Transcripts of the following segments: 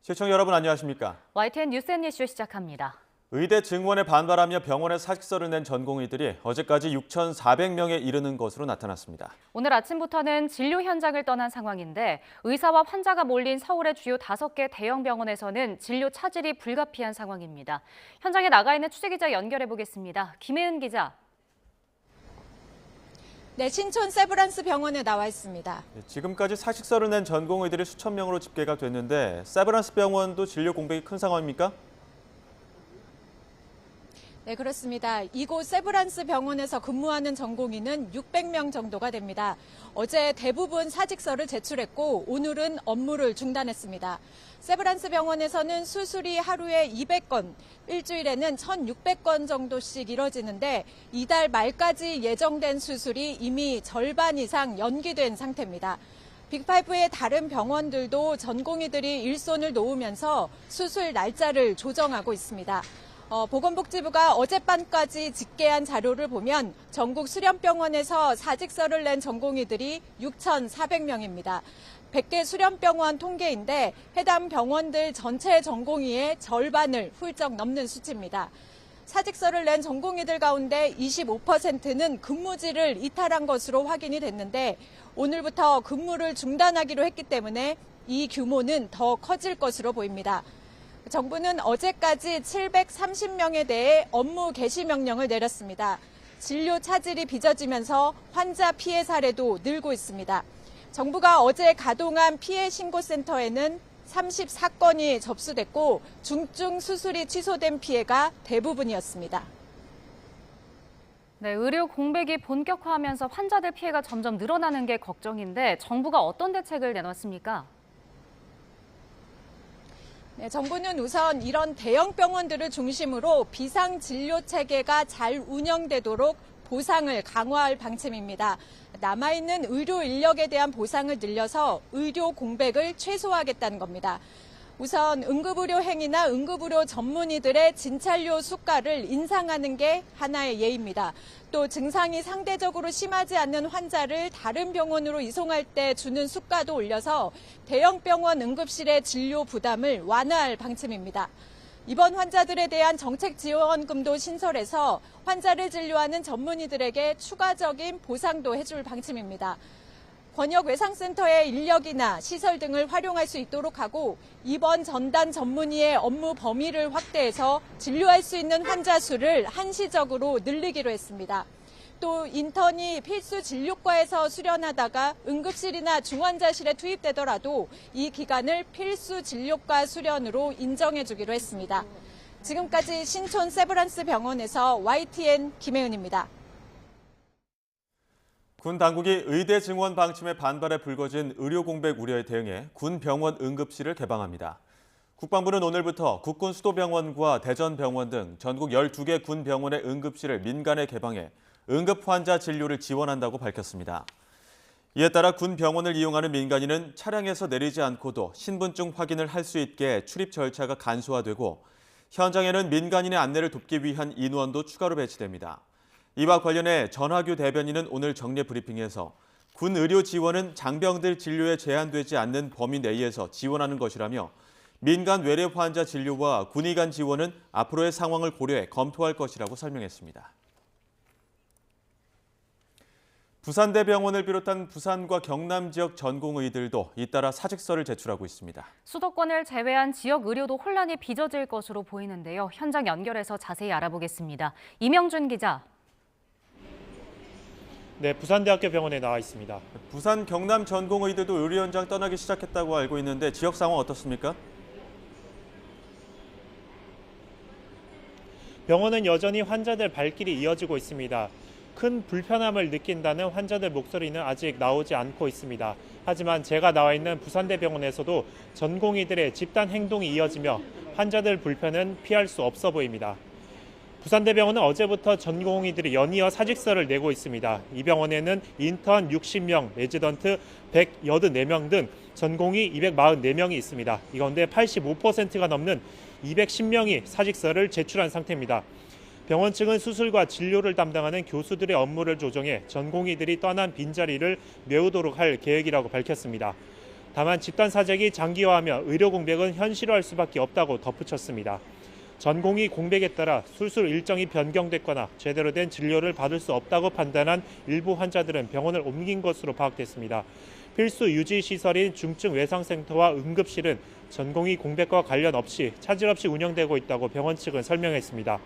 시청자 여러분 안녕하십니까? YTN 뉴스앤이슈 시작합니다. 의대 증원에 반발하며 병원에 사직서를 낸 전공의들이 어제까지 6,400명에 이르는 것으로 나타났습니다. 오늘 아침부터는 진료 현장을 떠난 상황인데 의사와 환자가 몰린 서울의 주요 5개 대형 병원에서는 진료 차질이 불가피한 상황입니다. 현장에 나가 있는 취재기자 연결해 보겠습니다. 김혜은 기자. 네, 신촌 세브란스 병원에 나와 있습니다. 지금까지 사직서를 낸 전공의들이 수천 명으로 집계가 됐는데 세브란스 병원도 진료 공백이 큰 상황입니까? 네, 그렇습니다. 이곳 세브란스 병원에서 근무하는 전공의는 600명 정도가 됩니다. 어제 대부분 사직서를 제출했고 오늘은 업무를 중단했습니다. 세브란스 병원에서는 수술이 하루에 200건, 일주일에는 1,600건 정도씩 이뤄지는데 이달 말까지 예정된 수술이 이미 절반 이상 연기된 상태입니다. 빅5의 다른 병원들도 전공의들이 일손을 놓으면서 수술 날짜를 조정하고 있습니다. 보건복지부가 어젯밤까지 집계한 자료를 보면 전국 수련병원에서 사직서를 낸 전공의들이 6,400명입니다. 100개 수련병원 통계인데 해당 병원들 전체 전공의의 절반을 훌쩍 넘는 수치입니다. 사직서를 낸 전공의들 가운데 25%는 근무지를 이탈한 것으로 확인이 됐는데 오늘부터 근무를 중단하기로 했기 때문에 이 규모는 더 커질 것으로 보입니다. 정부는 어제까지 730명에 대해 업무 개시 명령을 내렸습니다. 진료 차질이 빚어지면서 환자 피해 사례도 늘고 있습니다. 정부가 어제 가동한 피해 신고센터에는 34건이 접수됐고 중증 수술이 취소된 피해가 대부분이었습니다. 네, 의료 공백이 본격화하면서 환자들 피해가 점점 늘어나는 게 걱정인데 정부가 어떤 대책을 내놨습니까? 네, 정부는 우선 이런 대형 병원들을 중심으로 비상 진료 체계가 잘 운영되도록 보상을 강화할 방침입니다. 남아있는 의료 인력에 대한 보상을 늘려서 의료 공백을 최소화하겠다는 겁니다. 우선 응급의료 행위나 응급의료 전문의들의 진찰료 수가를 인상하는 게 하나의 예입니다. 또 증상이 상대적으로 심하지 않는 환자를 다른 병원으로 이송할 때 주는 수가도 올려서 대형 병원 응급실의 진료 부담을 완화할 방침입니다. 입원 환자들에 대한 정책 지원금도 신설해서 환자를 진료하는 전문의들에게 추가적인 보상도 해줄 방침입니다. 권역 외상센터의 인력이나 시설 등을 활용할 수 있도록 하고 입원 전담 전문의의 업무 범위를 확대해서 진료할 수 있는 환자 수를 한시적으로 늘리기로 했습니다. 또 인턴이 필수 진료과에서 수련하다가 응급실이나 중환자실에 투입되더라도 이 기간을 필수 진료과 수련으로 인정해주기로 했습니다. 지금까지 신촌 세브란스 병원에서 YTN 김혜은입니다. 군 당국이 의대 증원 방침에 반발해 불거진 의료 공백 우려에 대응해 군 병원 응급실을 개방합니다. 국방부는 오늘부터 국군 수도병원과 대전병원 등 전국 12개 군 병원의 응급실을 민간에 개방해 응급 환자 진료를 지원한다고 밝혔습니다. 이에 따라 군 병원을 이용하는 민간인은 차량에서 내리지 않고도 신분증 확인을 할 수 있게 출입 절차가 간소화되고 현장에는 민간인의 안내를 돕기 위한 인원도 추가로 배치됩니다. 이와 관련해 전하규 대변인은 오늘 정례 브리핑에서 군 의료 지원은 장병들 진료에 제한되지 않는 범위 내에서 지원하는 것이라며 민간 외래 환자 진료와 군의 간 지원은 앞으로의 상황을 고려해 검토할 것이라고 설명했습니다. 부산대병원을 비롯한 부산과 경남 지역 전공의들도 잇따라 사직서를 제출하고 있습니다. 수도권을 제외한 지역 의료도 혼란이 빚어질 것으로 보이는데요. 현장 연결해서 자세히 알아보겠습니다. 이명준 기자. 네, 부산대학교 병원에 나와 있습니다. 부산, 경남 전공의들도 의료 현장 떠나기 시작했다고 알고 있는데 지역 상황 어떻습니까? 병원은 여전히 환자들 발길이 이어지고 있습니다. 큰 불편함을 느낀다는 환자들 목소리는 아직 나오지 않고 있습니다. 하지만 제가 나와 있는 부산대병원에서도 전공의들의 집단 행동이 이어지며 환자들 불편은 피할 수 없어 보입니다. 부산대병원은 어제부터 전공의들이 연이어 사직서를 내고 있습니다. 이 병원에는 인턴 60명, 레지던트 184명 등 전공의 244명이 있습니다. 이 가운데 85%가 넘는 210명이 사직서를 제출한 상태입니다. 병원 측은 수술과 진료를 담당하는 교수들의 업무를 조정해 전공의들이 떠난 빈자리를 메우도록 할 계획이라고 밝혔습니다. 다만 집단 사직이 장기화하며 의료 공백은 현실화할 수밖에 없다고 덧붙였습니다. 전공의 공백에 따라 수술 일정이 변경됐거나 제대로 된 진료를 받을 수 없다고 판단한 일부 환자들은 병원을 옮긴 것으로 파악됐습니다. 필수 유지 시설인 중증 외상센터와 응급실은 전공의 공백과 관련 없이 차질 없이 운영되고 있다고 병원 측은 설명했습니다.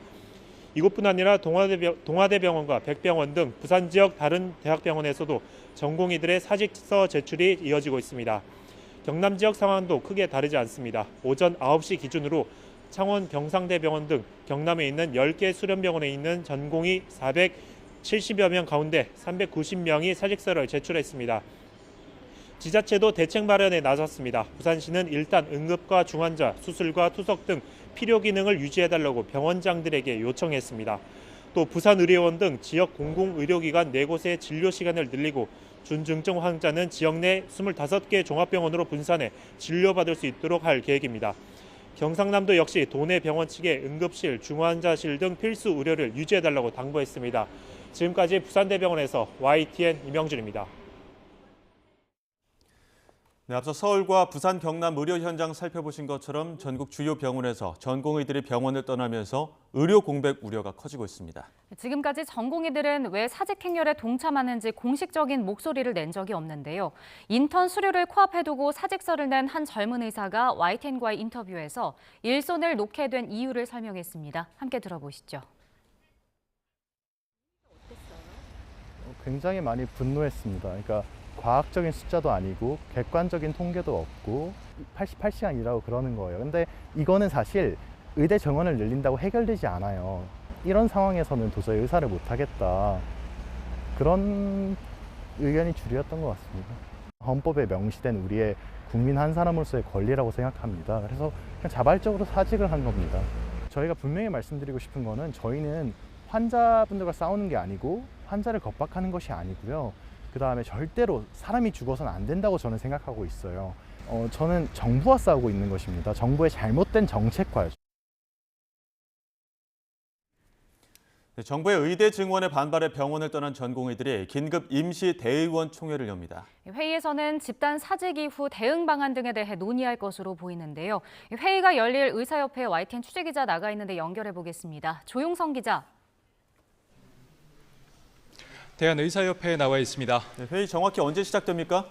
이것뿐 아니라 동아대병원과 백병원 등 부산 지역 다른 대학병원에서도 전공의들의 사직서 제출이 이어지고 있습니다. 경남 지역 상황도 크게 다르지 않습니다. 오전 9시 기준으로 창원 경상대병원 등 경남에 있는 10개 수련병원에 있는 전공의 470여 명 가운데 390명이 사직서를 제출했습니다. 지자체도 대책 마련에 나섰습니다. 부산시는 일단 응급과 중환자, 수술과 투석 등 필요 기능을 유지해달라고 병원장들에게 요청했습니다. 또 부산의료원 등 지역 공공의료기관 4곳의 진료 시간을 늘리고 준중증 환자는 지역 내 25개 종합병원으로 분산해 진료받을 수 있도록 할 계획입니다. 경상남도 역시 도내 병원 측에 응급실, 중환자실 등 필수 의료를 유지해달라고 당부했습니다. 지금까지 부산대병원에서 YTN 이명준입니다. 네, 앞서 서울과 부산, 경남 의료 현장 살펴보신 것처럼 전국 주요 병원에서 전공의들이 병원을 떠나면서 의료 공백 우려가 커지고 있습니다. 지금까지 전공의들은 왜 사직 행렬에 동참하는지 공식적인 목소리를 낸 적이 없는데요. 인턴 수료를 코앞에 두고 사직서를 낸 한 젊은 의사가 YTN과의 인터뷰에서 일손을 놓게 된 이유를 설명했습니다. 함께 들어보시죠. 굉장히 많이 분노했습니다. 그러니까 과학적인 숫자도 아니고 객관적인 통계도 없고 88시간 일하고 그러는 거예요. 근데 이거는 사실 의대 정원을 늘린다고 해결되지 않아요. 이런 상황에서는 도저히 의사를 못하겠다. 그런 의견이 주류였던 것 같습니다. 헌법에 명시된 우리의 국민 한 사람으로서의 권리라고 생각합니다. 그래서 그냥 자발적으로 사직을 한 겁니다. 저희가 분명히 말씀드리고 싶은 거는 저희는 환자분들과 싸우는 게 아니고 환자를 겁박하는 것이 아니고요. 그 다음에 절대로 사람이 죽어서는 안 된다고 저는 생각하고 있어요. 저는 정부와 싸우고 있는 것입니다. 정부의 잘못된 정책과요. 네, 정부의 의대 증원에 반발해 병원을 떠난 전공의들이 긴급 임시 대의원 총회를 엽니다. 회의에서는 집단 사직 이후 대응 방안 등에 대해 논의할 것으로 보이는데요. 회의가 열릴 의사협회 YTN 취재기자 나가 있는데 연결해 보겠습니다. 조용성 기자. 대한의사협회에 나와 있습니다. 네, 회의 정확히 언제 시작됩니까?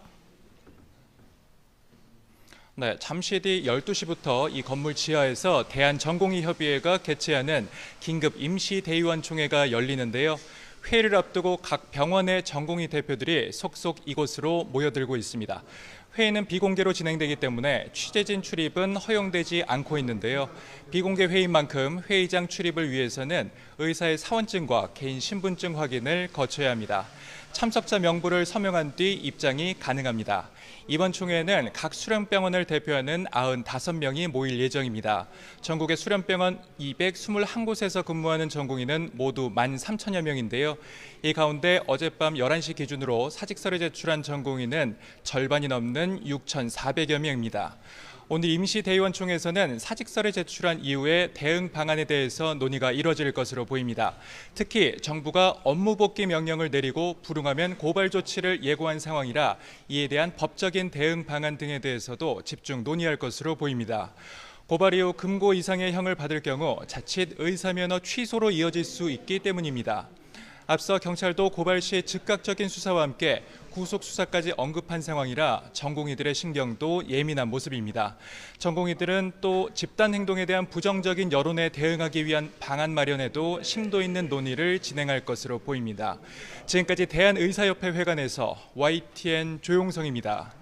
네, 잠시 뒤 12시부터 이 건물 지하에서 대한전공의협의회가 개최하는 긴급 임시대의원 총회가 열리는데요. 회의를 앞두고 각 병원의 전공의 대표들이 속속 이곳으로 모여들고 있습니다. 회의는 비공개로 진행되기 때문에 취재진 출입은 허용되지 않고 있는데요. 비공개 회의인 만큼 회의장 출입을 위해서는 의사의 사원증과 개인 신분증 확인을 거쳐야 합니다. 참석자 명부를 서명한 뒤 입장이 가능합니다. 이번 총회에는 각 수련병원을 대표하는 95명이 모일 예정입니다. 전국의 수련병원 221곳에서 근무하는 전공의는 모두 13,000여 명인데요. 이 가운데 어젯밤 11시 기준으로 사직서를 제출한 전공의는 절반이 넘는 6,400여 명입니다. 오늘 임시대의원총회에서는 사직서를 제출한 이후에 대응 방안에 대해서 논의가 이뤄질 것으로 보입니다. 특히 정부가 업무 복귀 명령을 내리고 불응하면 고발 조치를 예고한 상황이라 이에 대한 법적인 대응 방안 등에 대해서도 집중 논의할 것으로 보입니다. 고발 이후 금고 이상의 형을 받을 경우 자칫 의사면허 취소로 이어질 수 있기 때문입니다. 앞서 경찰도 고발 시 즉각적인 수사와 함께 구속 수사까지 언급한 상황이라 전공의들의 신경도 예민한 모습입니다. 전공의들은 또 집단 행동에 대한 부정적인 여론에 대응하기 위한 방안 마련에도 심도 있는 논의를 진행할 것으로 보입니다. 지금까지 대한의사협회 회관에서 YTN 조용성입니다.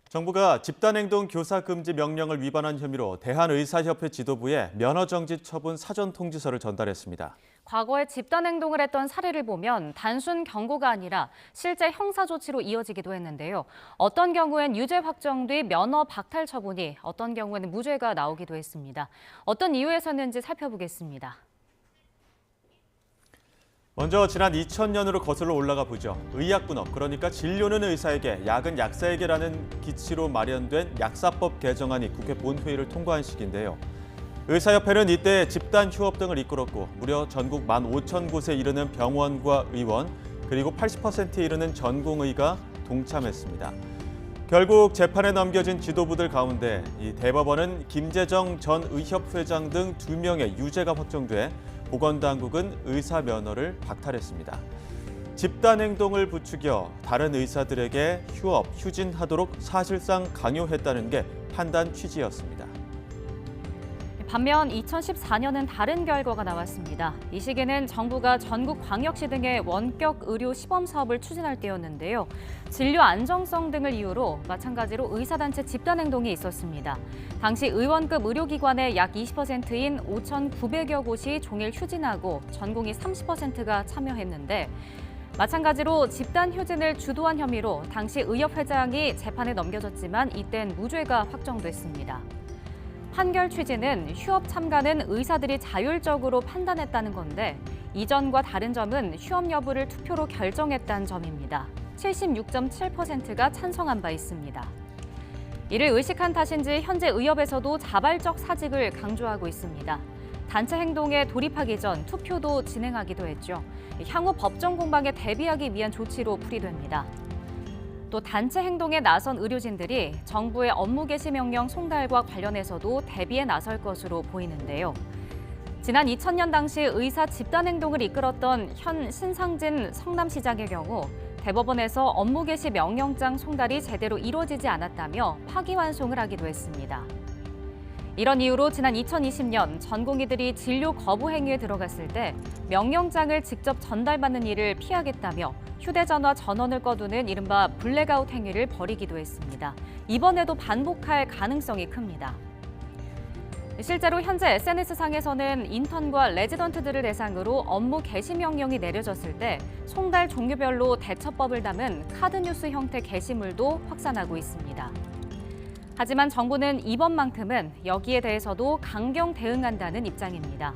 정부가 집단행동 교사 금지 명령을 위반한 혐의로 대한의사협회 지도부에 면허정지 처분 사전 통지서를 전달했습니다. 과거에 집단 행동을 했던 사례를 보면 단순 경고가 아니라 실제 형사 조치로 이어지기도 했는데요. 어떤 경우엔 유죄 확정 뒤 면허 박탈 처분이, 어떤 경우에는 무죄가 나오기도 했습니다. 어떤 이유에서는지 살펴보겠습니다. 먼저 지난 2000년으로 거슬러 올라가 보죠. 의약분업, 그러니까 진료는 의사에게, 약은 약사에게라는 기치로 마련된 약사법 개정안이 국회 본회의를 통과한 시기인데요. 의사협회는 이때 집단 휴업 등을 이끌었고 무려 전국 15,000곳에 이르는 병원과 의원, 그리고 80%에 이르는 전공의가 동참했습니다. 결국 재판에 넘겨진 지도부들 가운데 이 대법원은 김재정 전 의협회장 등 2명의 유죄가 확정돼 보건당국은 의사 면허를 박탈했습니다. 집단 행동을 부추겨 다른 의사들에게 휴업, 휴진하도록 사실상 강요했다는 게 판단 취지였습니다. 반면 2014년은 다른 결과가 나왔습니다. 이 시기는 정부가 전국 광역시 등의 원격 의료 시범 사업을 추진할 때였는데요. 진료 안정성 등을 이유로 마찬가지로 의사단체 집단 행동이 있었습니다. 당시 의원급 의료기관의 약 20%인 5,900여 곳이 종일 휴진하고 전공의 30%가 참여했는데 마찬가지로 집단 휴진을 주도한 혐의로 당시 의협회장이 재판에 넘겨졌지만 이땐 무죄가 확정됐습니다. 판결 취지는 휴업 참가는 의사들이 자율적으로 판단했다는 건데 이전과 다른 점은 휴업 여부를 투표로 결정했다는 점입니다. 76.7%가 찬성한 바 있습니다. 이를 의식한 탓인지 현재 의협에서도 자발적 사직을 강조하고 있습니다. 단체 행동에 돌입하기 전 투표도 진행하기도 했죠. 향후 법정 공방에 대비하기 위한 조치로 풀이됩니다. 또 단체 행동에 나선 의료진들이 정부의 업무 개시 명령 송달과 관련해서도 대비에 나설 것으로 보이는데요. 지난 2000년 당시 의사 집단 행동을 이끌었던 현 신상진 성남시장의 경우 대법원에서 업무 개시 명령장 송달이 제대로 이루어지지 않았다며 파기환송을 하기도 했습니다. 이런 이유로 지난 2020년 전공의들이 진료 거부 행위에 들어갔을 때 명령장을 직접 전달받는 일을 피하겠다며 휴대전화 전원을 꺼두는 이른바 블랙아웃 행위를 벌이기도 했습니다. 이번에도 반복할 가능성이 큽니다. 실제로 현재 SNS상에서는 인턴과 레지던트들을 대상으로 업무 개시 명령이 내려졌을 때 송달 종류별로 대처법을 담은 카드뉴스 형태 게시물도 확산하고 있습니다. 하지만 정부는 이번만큼은 여기에 대해서도 강경 대응한다는 입장입니다.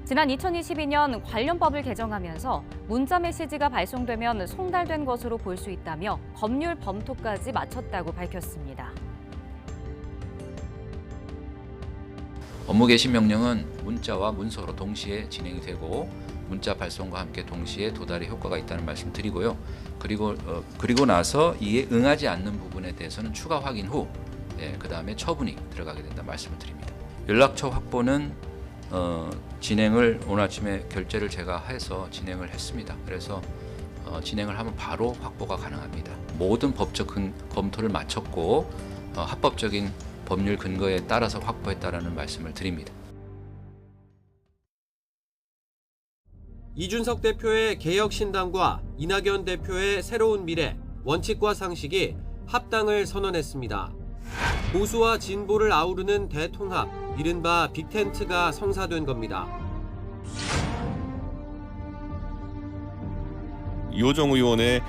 지난 2022년 관련법을 개정하면서 문자 메시지가 발송되면 송달된 것으로 볼 수 있다며 법률 검토까지 마쳤다고 밝혔습니다. 업무 개시 명령은 문자와 문서로 동시에 진행이 되고 문자 발송과 함께 동시에 도달의 효과가 있다는 말씀 드리고요. 그리고 나서 이에 응하지 않는 부분에 대해서는 추가 확인 후 그다음에 처분이 들어가게 된다 말씀을 드립니다. 연락처 확보는 진행을 오늘 아침에 결제를 제가 해서 진행을 했습니다. 그래서 진행을 하면 바로 확보가 가능합니다. 모든 법적 검토를 마쳤고 합법적인 법률 근거에 따라서 확보했다라는 말씀을 드립니다. 이준석 대표의 개혁신당과 이낙연 대표의 새로운 미래, 원칙과 상식이 합당을 선언했습니다. 보수와 진보를 아우르는 대통합, 이른바 빅텐트가 성사된 겁니다. 이호정 의원의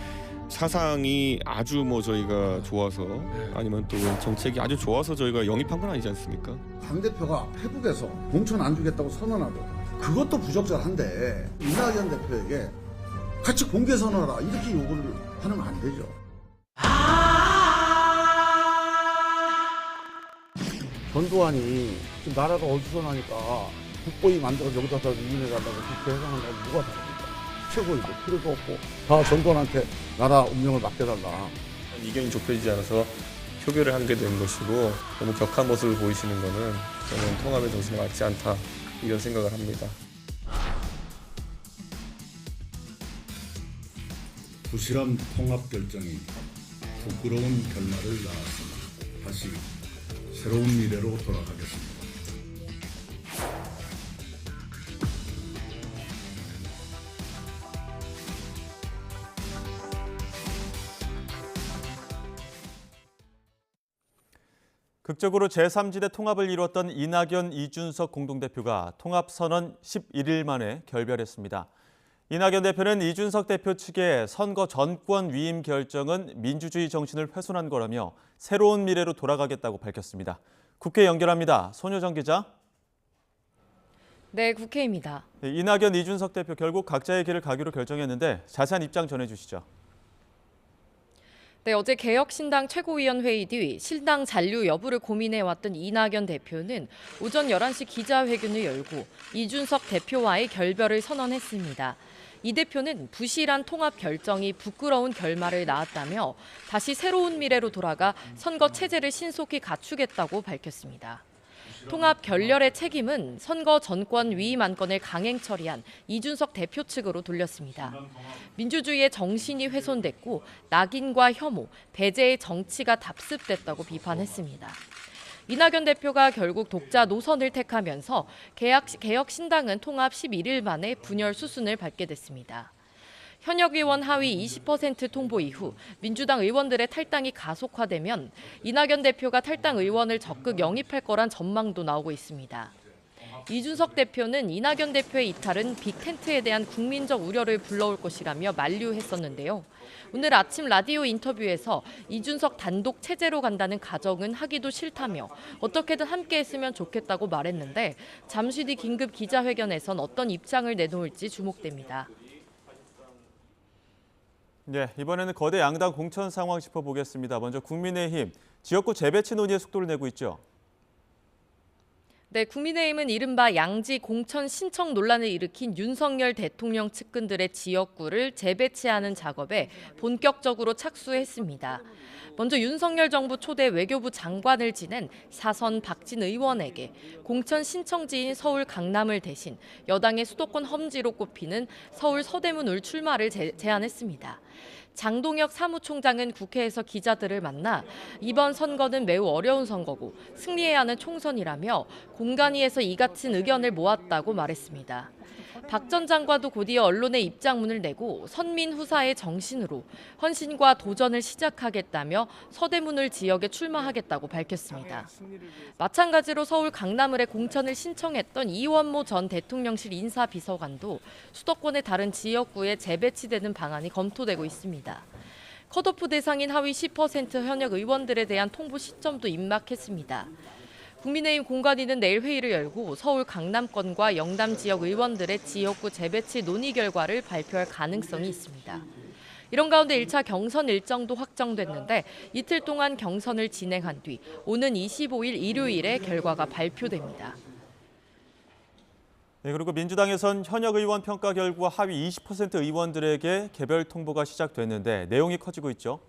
사상이 아주 저희가 좋아서 아니면 또 정책이 아주 좋아서 저희가 영입한 건 아니지 않습니까? 당대표가 페북에서 공천 안 주겠다고 선언하고 그것도 부적절한데 이낙연 대표에게 같이 공개 선언하라 이렇게 요구를 하면 안 되죠. 전두환이 지금 나라가 어수선하니까 국보위 만들어서 여기다 위임해달라고 그렇게 해석한다고 누가 다릅니까? 최고이고 필요도 없고 다 전두환한테 나라 운명을 맡겨달라. 이견이 좁혀지지 않아서 표결을 하게 된 것이고 너무 격한 모습을 보이시는 것은 저는 통합의 정신에 맞지 않다 이런 생각을 합니다. 부실한 통합 결정이 부끄러운 결말을 낳았으나 다시 새로운 미래로 돌아가겠습니다. 극적으로 제3지대 통합을 이뤘던 이낙연, 이준석 공동대표가 통합선언 11일 만에 결별했습니다. 이낙연 대표는 이준석 대표 측의 선거 전권 위임 결정은 민주주의 정신을 훼손한 거라며 새로운 미래로 돌아가겠다고 밝혔습니다. 국회 연결합니다. 손효정 기자. 네, 국회입니다. 이낙연, 이준석 대표 결국 각자의 길을 가기로 결정했는데 자세한 입장 전해주시죠. 네, 어제 개혁신당 최고위원회의 뒤 신당 잔류 여부를 고민해왔던 이낙연 대표는 오전 11시 기자회견을 열고 이준석 대표와의 결별을 선언했습니다. 이 대표는 부실한 통합 결정이 부끄러운 결말을 낳았다며 다시 새로운 미래로 돌아가 선거 체제를 신속히 갖추겠다고 밝혔습니다. 통합 결렬의 책임은 선거 전권 위임 안건을 강행 처리한 이준석 대표 측으로 돌렸습니다. 민주주의의 정신이 훼손됐고 낙인과 혐오, 배제의 정치가 답습됐다고 비판했습니다. 이낙연 대표가 결국 독자 노선을 택하면서 개혁신당은 통합 11일 만에 분열 수순을 밟게 됐습니다. 현역 의원 하위 20% 통보 이후 민주당 의원들의 탈당이 가속화되면 이낙연 대표가 탈당 의원을 적극 영입할 거란 전망도 나오고 있습니다. 이준석 대표는 이낙연 대표의 이탈은 빅텐트에 대한 국민적 우려를 불러올 것이라며 만류했었는데요. 오늘 아침 라디오 인터뷰에서 이준석 단독 체제로 간다는 가정은 하기도 싫다며 어떻게든 함께했으면 좋겠다고 말했는데 잠시 뒤 긴급 기자회견에선 어떤 입장을 내놓을지 주목됩니다. 네, 이번에는 거대 양당 공천 상황 짚어보겠습니다. 먼저 국민의힘, 지역구 재배치 논의에 속도를 내고 있죠. 네, 국민의힘은 이른바 양지 공천 신청 논란을 일으킨 윤석열 대통령 측근들의 지역구를 재배치하는 작업에 본격적으로 착수했습니다. 먼저 윤석열 정부 초대 외교부 장관을 지낸 사선 박진 의원에게 공천 신청지인 서울 강남을 대신 여당의 수도권 험지로 꼽히는 서울 서대문을 출마를 제안했습니다. 장동혁 사무총장은 국회에서 기자들을 만나 이번 선거는 매우 어려운 선거고 승리해야 하는 총선이라며 공간위에서 이 같은 의견을 모았다고 말했습니다. 박 전 장관도 곧이어 언론에 입장문을 내고 선민 후사의 정신으로 헌신과 도전을 시작하겠다며 서대문을 지역에 출마하겠다고 밝혔습니다. 마찬가지로 서울 강남을에 공천을 신청했던 이원모 전 대통령실 인사비서관도 수도권의 다른 지역구에 재배치되는 방안이 검토되고 있습니다. 컷오프 대상인 하위 10% 현역 의원들에 대한 통보 시점도 임박했습니다. 국민의힘 공관위는 내일 회의를 열고 서울 강남권과 영남 지역 의원들의 지역구 재배치 논의 결과를 발표할 가능성이 있습니다. 이런 가운데 1차 경선 일정도 확정됐는데 이틀 동안 경선을 진행한 뒤 오는 25일 일요일에 결과가 발표됩니다. 네, 그리고 민주당에선 현역 의원 평가 결과 하위 20% 의원들에게 개별 통보가 시작됐는데 내용이 커지고 있죠.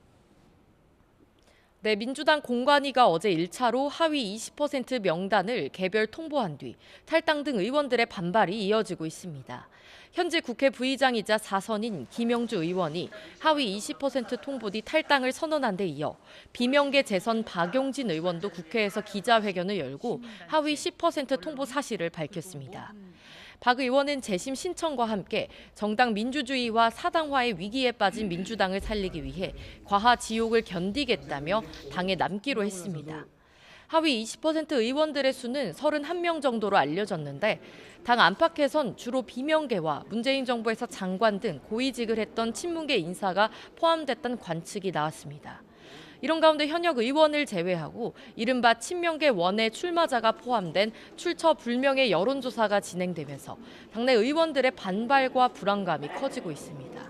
네, 민주당 공관위가 어제 1차로 하위 20% 명단을 개별 통보한 뒤 탈당 등 의원들의 반발이 이어지고 있습니다. 현재 국회 부의장이자 4선인 김영주 의원이 하위 20% 통보 뒤 탈당을 선언한 데 이어 비명계 재선 박용진 의원도 국회에서 기자회견을 열고 하위 10% 통보 사실을 밝혔습니다. 박 의원은 재심 신청과 함께 정당 민주주의와 사당화의 위기에 빠진 민주당을 살리기 위해 과하 지옥을 견디겠다며 당에 남기로 했습니다. 하위 20% 의원들의 수는 31명 정도로 알려졌는데 당 안팎에선 주로 비명계와 문재인 정부에서 장관 등 고위직을 했던 친문계 인사가 포함됐다는 관측이 나왔습니다. 이런 가운데 현역 의원을 제외하고 이른바 친명계 원외 출마자가 포함된 출처 불명의 여론조사가 진행되면서 당내 의원들의 반발과 불안감이 커지고 있습니다.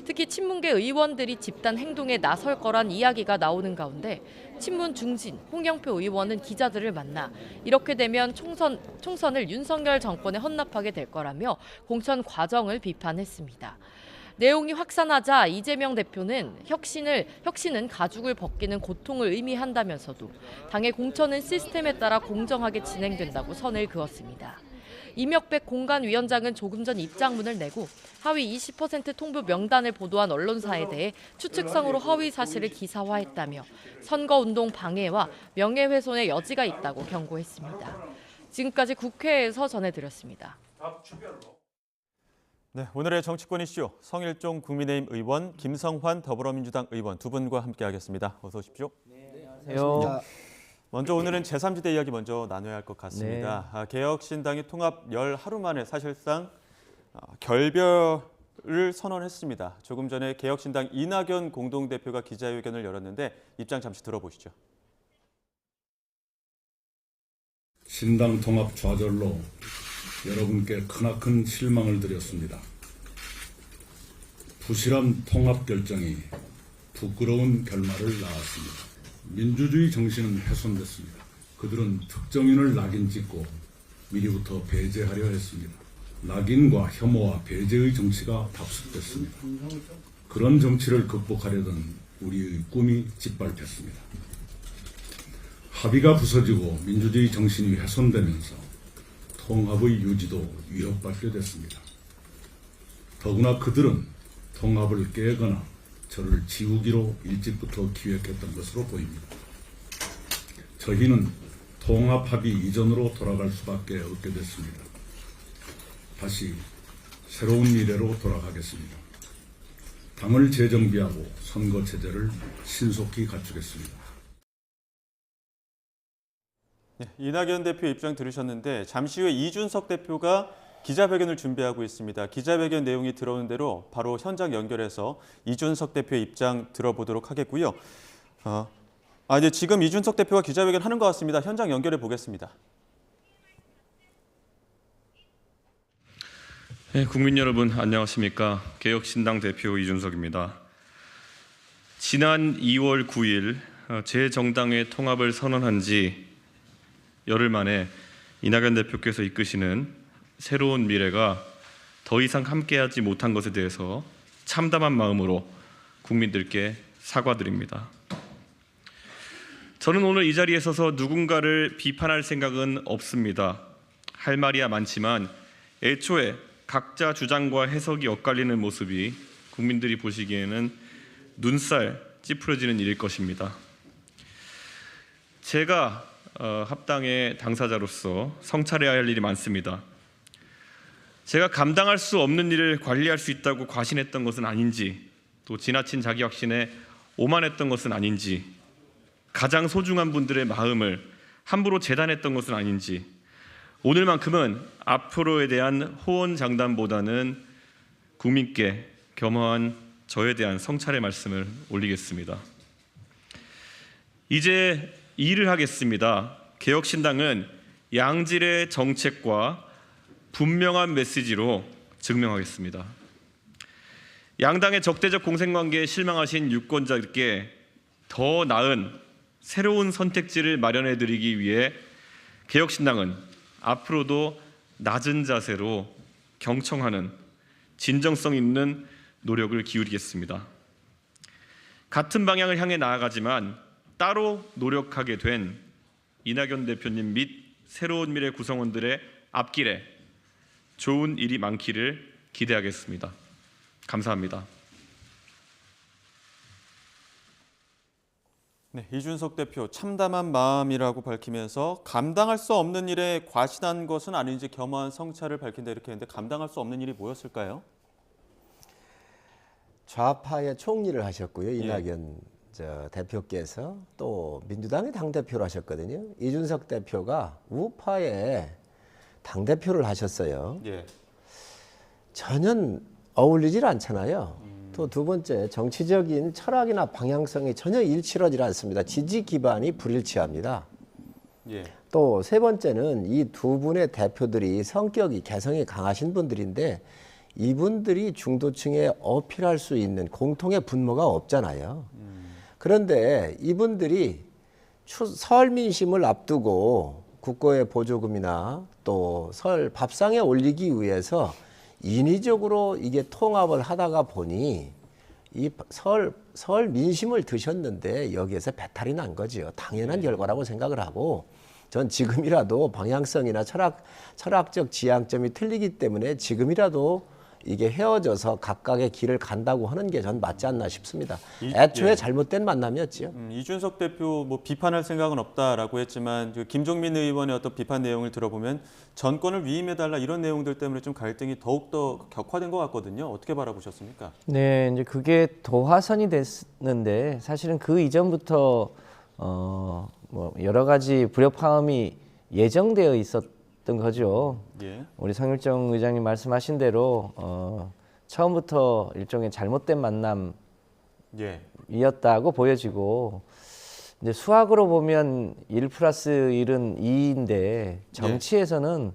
특히 친문계 의원들이 집단 행동에 나설 거란 이야기가 나오는 가운데 친문 중진 홍영표 의원은 기자들을 만나 이렇게 되면 총선을 윤석열 정권에 헌납하게 될 거라며 공천 과정을 비판했습니다. 내용이 확산하자 이재명 대표는 혁신은 가죽을 벗기는 고통을 의미한다면서도 당의 공천은 시스템에 따라 공정하게 진행된다고 선을 그었습니다. 이명백 공관위원장은 조금 전 입장문을 내고 하위 20% 통보 명단을 보도한 언론사에 대해 추측성으로 허위 사실을 기사화했다며 선거운동 방해와 명예훼손의 여지가 있다고 경고했습니다. 지금까지 국회에서 전해드렸습니다. 네, 오늘의 정치권 이슈 성일종 국민의힘 의원, 김성환 더불어민주당 의원 두 분과 함께하겠습니다. 어서 오십시오. 네, 안녕하세요. 먼저 오늘은 제3지대 이야기 먼저 나눠야 할 것 같습니다. 네. 개혁신당이 통합 열 하루 만에 사실상 결별을 선언했습니다. 조금 전에 개혁신당 이낙연 공동대표가 기자회견을 열었는데 입장 잠시 들어보시죠. 신당 통합 좌절로 여러분께 크나큰 실망을 드렸습니다. 부실한 통합 결정이 부끄러운 결말을 낳았습니다. 민주주의 정신은 훼손됐습니다. 그들은 특정인을 낙인 찍고 미리부터 배제하려 했습니다. 낙인과 혐오와 배제의 정치가 답습됐습니다. 그런 정치를 극복하려던 우리의 꿈이 짓밟혔습니다. 합의가 부서지고 민주주의 정신이 훼손되면서 통합의 유지도 위협받게 됐습니다. 더구나 그들은 통합을 깨거나 저를 지우기로 일찍부터 기획했던 것으로 보입니다. 저희는 통합 합의 이전으로 돌아갈 수밖에 없게 됐습니다. 다시 새로운 미래로 돌아가겠습니다. 당을 재정비하고 선거 체제를 신속히 갖추겠습니다. 네, 이낙연 대표 입장 들으셨는데 잠시 후에 이준석 대표가 기자회견을 준비하고 있습니다. 기자회견 내용이 들어오는 대로 바로 현장 연결해서 이준석 대표의 입장 들어보도록 하겠고요. 이제 지금 이준석 대표가 기자회견 하는 것 같습니다. 현장 연결해 보겠습니다. 네, 국민 여러분 안녕하십니까? 개혁신당 대표 이준석입니다. 지난 2월 9일 제 정당의 통합을 선언한 지 열흘 만에 이낙연 대표께서 이끄시는 새로운 미래가 더 이상 함께하지 못한 것에 대해서 참담한 마음으로 국민들께 사과드립니다. 저는 오늘 이 자리에 서서 누군가를 비판할 생각은 없습니다. 할 말이야 많지만 애초에 각자 주장과 해석이 엇갈리는 모습이 국민들이 보시기에는 눈살 찌푸려지는 일일 것입니다. 제가 합당의 당사자로서 성찰해야 할 일이 많습니다. 제가 감당할 수 없는 일을 관리할 수 있다고 과신했던 것은 아닌지, 또 지나친 자기 확신에 오만했던 것은 아닌지, 가장 소중한 분들의 마음을 함부로 재단했던 것은 아닌지, 오늘만큼은 앞으로에 대한 호언장담보다는 국민께 겸허한 저에 대한 성찰의 말씀을 올리겠습니다. 이제 일을 하겠습니다. 개혁신당은 양질의 정책과 분명한 메시지로 증명하겠습니다. 양당의 적대적 공생관계에 실망하신 유권자들께 더 나은 새로운 선택지를 마련해드리기 위해 개혁신당은 앞으로도 낮은 자세로 경청하는 진정성 있는 노력을 기울이겠습니다. 같은 방향을 향해 나아가지만 따로 노력하게 된 이낙연 대표님 및 새로운 미래 구성원들의 앞길에 좋은 일이 많기를 기대하겠습니다. 감사합니다. 네, 이준석 대표 참담한 마음이라고 밝히면서 감당할 수 없는 일에 과신한 것은 아닌지 겸허한 성찰을 밝힌다 이렇게 했는데 감당할 수 없는 일이 뭐였을까요? 좌파의 총리를 하셨고요. 이낙연 대표께서 또 민주당의 당대표를 하셨거든요. 이준석 대표가 우파의 당대표를 하셨어요. 예. 전혀 어울리질 않잖아요. 또 두 번째, 정치적인 철학이나 방향성이 전혀 일치하지 않습니다. 지지 기반이 불일치합니다. 예. 또 세 번째는 이 두 분의 대표들이 성격이 개성이 강하신 분들인데 이분들이 중도층에 어필할 수 있는 공통의 분모가 없잖아요. 그런데 이분들이 설 민심을 앞두고 국고의 보조금이나 또 설 밥상에 올리기 위해서 인위적으로 이게 통합을 하다가 보니 이 설 민심을 드셨는데 여기에서 배탈이 난 거죠. 당연한 결과라고 생각을 하고 전 지금이라도 방향성이나 철학적 지향점이 틀리기 때문에 지금이라도 이게 헤어져서 각각의 길을 간다고 하는 게 전 맞지 않나 싶습니다. 애초에 잘못된 만남이었지요. 이준석 대표 뭐 비판할 생각은 없다라고 했지만 김종민 의원의 어떤 비판 내용을 들어보면 정권을 위임해달라 이런 내용들 때문에 좀 갈등이 더욱더 격화된 것 같거든요. 어떻게 바라보셨습니까? 네, 이제 그게 도화선이 됐는데 사실은 그 이전부터 뭐 여러 가지 불협화음이 예정되어 있었던 거죠. 예. 우리 성일정 의장님 말씀하신 대로 처음부터 일종의 잘못된 만남이었다고 보여지고 이제 수학으로 보면 1+1은 2인데 정치에서는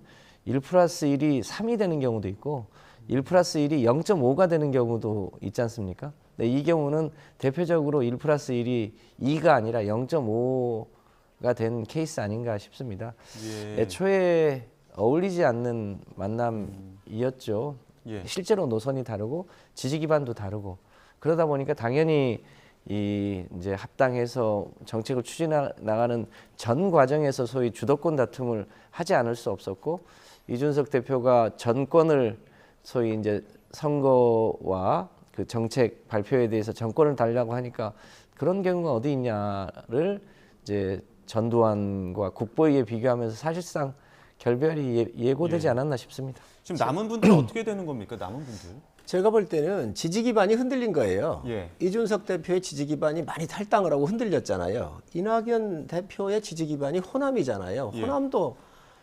1+1이 3이 되는 경우도 있고 1+1이 0.5가 되는 경우도 있지 않습니까? 근데 이 경우는 대표적으로 1+1이 2가 아니라 0.5가 된 케이스 아닌가 싶습니다. 예. 애초에 어울리지 않는 만남이었죠. 예. 실제로 노선이 다르고 지지 기반도 다르고 그러다 보니까 당연히 이제 합당해서 정책을 추진해 나가는 전 과정에서 소위 주도권 다툼을 하지 않을 수 없었고 이준석 대표가 전권을 소위 이제 선거와 그 정책 발표에 대해서 전권을 달라고 하니까 그런 경우가 어디 있냐를 이제 전두환과 국보위에 비교하면서 사실상 결별이 예고되지 않았나 싶습니다. 지금 남은 분들은 어떻게 되는 겁니까? 남은 분들? 제가 볼 때는 지지 기반이 흔들린 거예요. 예. 이준석 대표의 지지 기반이 많이 탈당을 하고 흔들렸잖아요. 이낙연 대표의 지지 기반이 호남이잖아요. 예. 호남도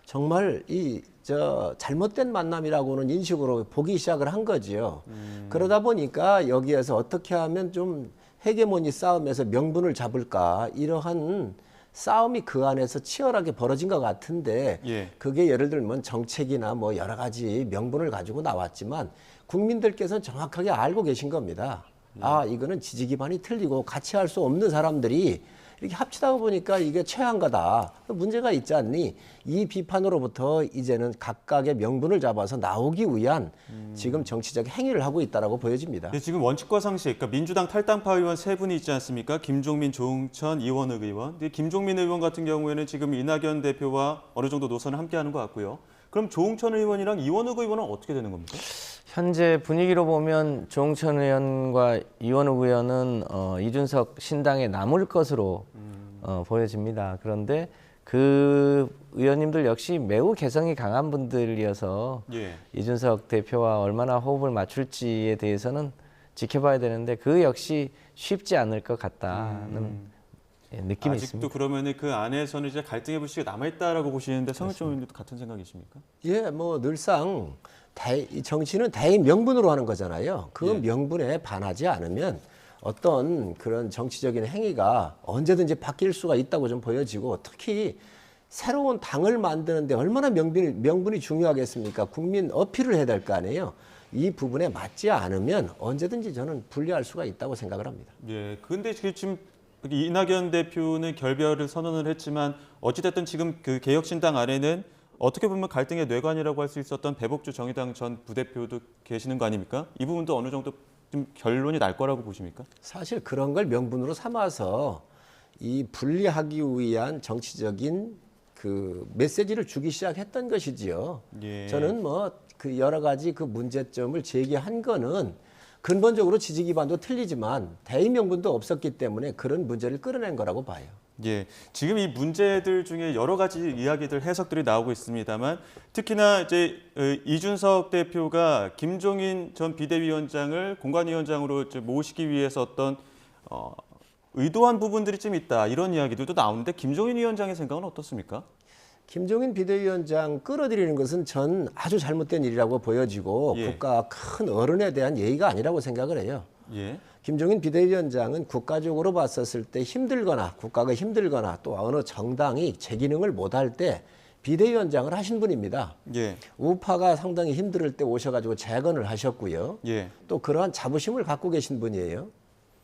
정말 잘못된 만남이라고는 인식으로 보기 시작을 한 거지요. 그러다 보니까 여기에서 어떻게 하면 좀 헤게모니 싸움에서 명분을 잡을까 이러한 싸움이 그 안에서 치열하게 벌어진 것 같은데 예. 그게 예를 들면 정책이나 뭐 여러 가지 명분을 가지고 나왔지만 국민들께서는 정확하게 알고 계신 겁니다. 아, 이거는 지지 기반이 틀리고 같이 할 수 없는 사람들이 이렇게 합치다 보니까 이게 최한 거다. 문제가 있지 않니? 이 비판으로부터 이제는 각각의 명분을 잡아서 나오기 위한 지금 정치적 행위를 하고 있다라고 보여집니다. 네, 지금 원칙과 상식, 그러니까 민주당 탈당파 의원 3분이 있지 않습니까? 김종민, 조응천, 이원흑 의원. 근데 김종민 의원 같은 경우에는 지금 이낙연 대표와 어느 정도 노선을 함께하는 것 같고요. 그럼 조응천 의원이랑 이원흑 의원은 어떻게 되는 겁니까? 현재 분위기로 보면 조응천 의원과 이원욱 의원은 이준석 신당에 남을 것으로 보여집니다. 그런데 그 의원님들 역시 매우 개성이 강한 분들이어서 예. 이준석 대표와 얼마나 호흡을 맞출지에 대해서는 지켜봐야 되는데 그 역시 쉽지 않을 것 같다는 느낌이 아직도 있습니다. 그러면은 그 안에서는 이제 갈등의 불씨가 남아있다라고 보시는데 성일종 의원님도 같은 생각이십니까? 예, 뭐 늘상 정치는 대의 명분으로 하는 거잖아요. 그 예. 명분에 반하지 않으면 어떤 그런 정치적인 행위가 언제든지 바뀔 수가 있다고 좀 보여지고 특히 새로운 당을 만드는데 얼마나 명분이 중요하겠습니까? 국민 어필을 해야 될 거 아니에요. 이 부분에 맞지 않으면 언제든지 저는 분리할 수가 있다고 생각을 합니다. 예, 근데 지금 이낙연 대표는 결별을 선언을 했지만 어찌됐든 지금 그 개혁신당 안에는 어떻게 보면 갈등의 뇌관이라고 할 수 있었던 배복주 정의당 전 부대표도 계시는 거 아닙니까? 이 부분도 어느 정도 좀 결론이 날 거라고 보십니까? 사실 그런 걸 명분으로 삼아서 이 분리하기 위한 정치적인 그 메시지를 주기 시작했던 것이지요. 예. 저는 뭐 그 여러 가지 그 문제점을 제기한 거는 근본적으로 지지 기반도 틀리지만 대의 명분도 없었기 때문에 그런 문제를 끌어낸 거라고 봐요. 예, 지금 이 문제들 중에 여러 가지 이야기들, 해석들이 나오고 있습니다만 특히나 이제 이준석 대표가 김종인 전 비대위원장을 공관위원장으로 이제 모시기 위해서 어떤 의도한 부분들이 좀 있다 이런 이야기들도 나오는데 김종인 위원장의 생각은 어떻습니까? 김종인 비대위원장 끌어들이는 것은 전 아주 잘못된 일이라고 보여지고 예. 국가 큰 어른에 대한 예의가 아니라고 생각을 해요. 예. 김종인 비대위원장은 국가적으로 봤었을 때 힘들거나 국가가 힘들거나 또 어느 정당이 제 기능을 못할 때 비대위원장을 하신 분입니다. 예. 우파가 상당히 힘들 때 오셔가지고 재건을 하셨고요. 예. 또 그러한 자부심을 갖고 계신 분이에요.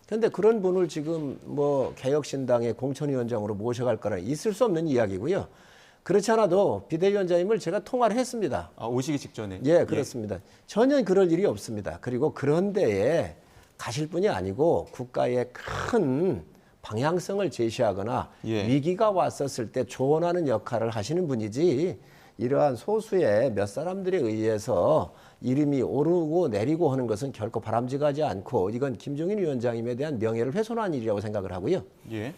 그런데 그런 분을 지금 뭐 개혁신당의 공천위원장으로 모셔갈 거라 있을 수 없는 이야기고요. 그렇지 않아도 비대위원장님을 제가 통화를 했습니다. 아, 오시기 직전에? 예, 그렇습니다. 전혀 그럴 일이 없습니다. 그리고 그런 데에 가실 분이 아니고 국가의 큰 방향성을 제시하거나 예. 위기가 왔었을 때 조언하는 역할을 하시는 분이지 이러한 소수의 몇 사람들에 의해서 이름이 오르고 내리고 하는 것은 결코 바람직하지 않고 이건 김종인 위원장님에 대한 명예를 훼손한 일이라고 생각을 하고요. 예.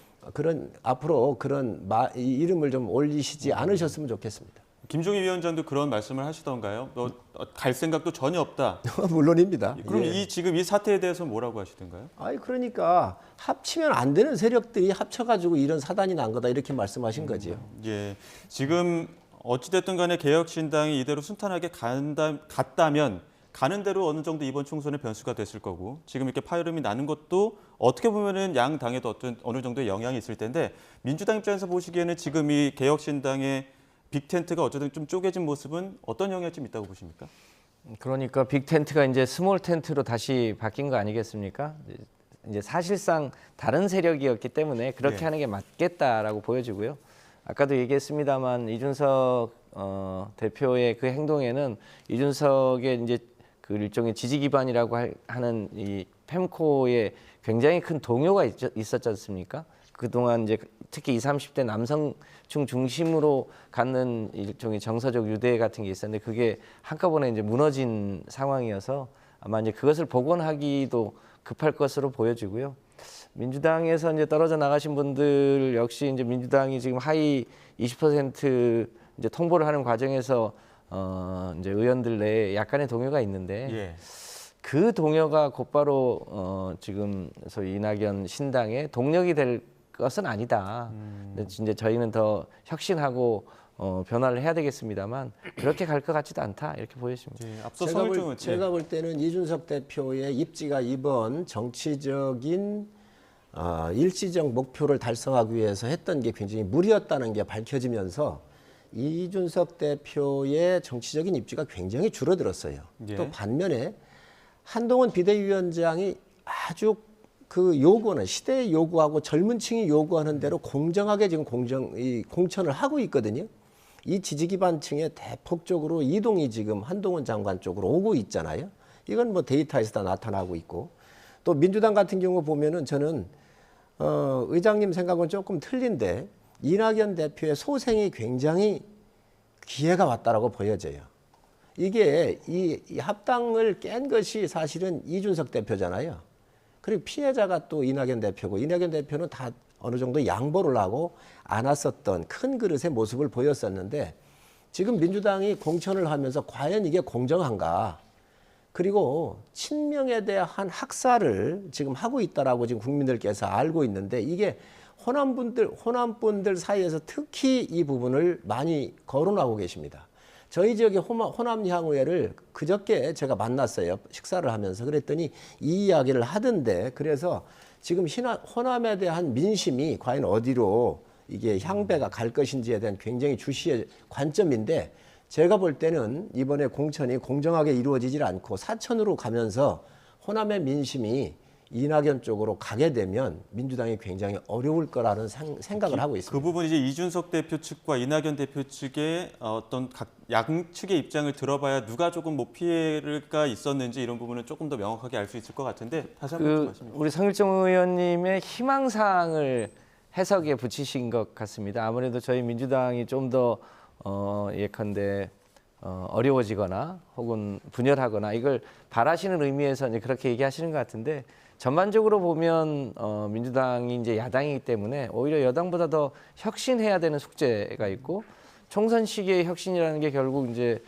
앞으로 그런 이름을 좀 올리시지 않으셨으면 좋겠습니다. 김종인 위원장도 그런 말씀을 하시던가요? 갈 생각도 전혀 없다. 물론입니다. 그럼 예. 지금 이 사태에 대해서 뭐라고 하시던가요? 그러니까 합치면 안 되는 세력들이 합쳐가지고 이런 사단이 난 거다 이렇게 말씀하신 거지요. 예, 지금 어찌됐든 간에 개혁신당이 이대로 순탄하게 갔다면 가는 대로 어느 정도 이번 총선의 변수가 됐을 거고 지금 이렇게 파열음이 나는 것도 어떻게 보면은 양 당에도 어느 정도의 영향이 있을 텐데 민주당 입장에서 보시기에는 지금 이 개혁신당의 빅텐트가 어쨌든 좀 쪼개진 모습은 어떤 영향이 좀 있다고 보십니까? 그러니까 빅텐트가 이제 스몰 텐트로 다시 바뀐 거 아니겠습니까? 이제 사실상 다른 세력이었기 때문에 그렇게 네. 하는 게 맞겠다라고 보여지고요. 아까도 얘기했습니다만 이준석 대표의 그 행동에는 이준석의 이제 그 일종의 지지 기반이라고 하는 이 펜코에 굉장히 큰 동요가 있었지 않습니까? 그동안 이제 특히 20, 30대 남성층 중심으로 갖는 일종의 정서적 유대 같은 게 있었는데 그게 한꺼번에 이제 무너진 상황이어서 아마 이제 그것을 복원하기도 급할 것으로 보여지고요. 민주당에서 이제 떨어져 나가신 분들 역시 이제 민주당이 지금 하위 20% 이제 통보를 하는 과정에서 이제 의원들 내에 약간의 동요가 있는데 예. 그 동요가 곧바로 지금 소위 이낙연 신당의 동력이 될 것은 아니다. 근데 이제 저희는 더 혁신하고 변화를 해야 되겠습니다만 그렇게 갈 것 같지도 않다 이렇게 보여집니다. 예, 앞서 제가 볼 때는 이준석 대표의 입지가 이번 정치적인 일시적 목표를 달성하기 위해서 했던 게 굉장히 무리였다는 게 밝혀지면서 이준석 대표의 정치적인 입지가 굉장히 줄어들었어요. 예. 또 반면에 한동훈 비대위원장이 아주 그 요구는 시대의 요구하고 젊은 층이 요구하는 대로 공정하게 지금 공천을 하고 있거든요. 이 지지 기반층에 대폭적으로 이동이 지금 한동훈 장관 쪽으로 오고 있잖아요. 이건 뭐 데이터에서 다 나타나고 있고 또 민주당 같은 경우 보면은 저는 의장님 생각은 조금 틀린데 이낙연 대표의 소생이 굉장히 기회가 왔다라고 보여져요. 이게 이 합당을 깬 것이 사실은 이준석 대표잖아요. 그리고 피해자가 또 이낙연 대표고 이낙연 대표는 다 어느 정도 양보를 하고 안았었던 큰 그릇의 모습을 보였었는데 지금 민주당이 공천을 하면서 과연 이게 공정한가? 그리고 친명에 대한 학살을 지금 하고 있다라고 지금 국민들께서 알고 있는데 이게 호남분들 사이에서 특히 이 부분을 많이 거론하고 계십니다. 저희 지역의 호남향후회를 그저께 제가 만났어요. 식사를 하면서 그랬더니 이 이야기를 하던데 그래서 지금 호남에 대한 민심이 과연 어디로 이게 향배가 갈 것인지에 대한 굉장히 주시의 관점인데 제가 볼 때는 이번에 공천이 공정하게 이루어지질 않고 사천으로 가면서 호남의 민심이 이낙연 쪽으로 가게 되면 민주당이 굉장히 어려울 거라는 생각을 하고 있습니다. 그 부분 이제 이준석 대표 측과 이낙연 대표 측의 어떤 각 양측의 입장을 들어봐야 누가 조금 뭐 피해가 있었는지 이런 부분은 조금 더 명확하게 알 수 있을 것 같은데 다시 한번 말씀해 주세요. 우리 성일종 의원님의 희망사항을 해석에 붙이신 것 같습니다. 아무래도 저희 민주당이 좀 더 예컨대 어려워지거나 혹은 분열하거나 이걸 바라시는 의미에서 이제 그렇게 얘기하시는 것 같은데 전반적으로 보면 민주당이 이제 야당이기 때문에 오히려 여당보다 더 혁신해야 되는 숙제가 있고 총선 시기의 혁신이라는 게 결국 이제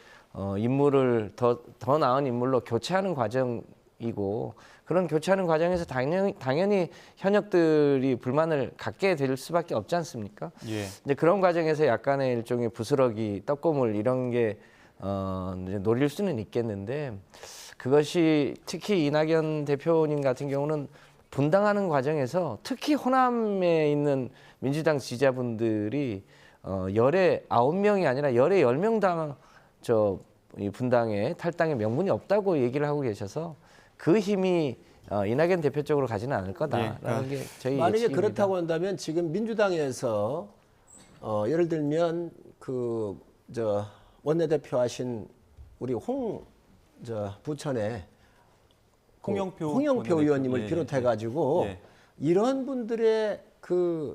인물을 더 나은 인물로 교체하는 과정이고 그런 교체하는 과정에서 당연히 현역들이 불만을 갖게 될 수밖에 없지 않습니까? 예. 이제 그런 과정에서 약간의 일종의 부스러기, 떡고물 이런 게 이제 노릴 수는 있겠는데 그것이 특히 이낙연 대표님 같은 경우는 분당하는 과정에서 특히 호남에 있는 민주당 지지자분들이 열에 9명이 아니라 열에 10명 다 이 분당에 탈당의 명분이 없다고 얘기를 하고 계셔서 그 힘이 이낙연 대표 쪽으로 가지는 않을 거다라는 게 저희 만약에 예측입니다. 그렇다고 한다면 지금 민주당에서 예를 들면 원내대표 하신 우리 부천에 홍영표 의원님을 비롯해가지고 이런 분들의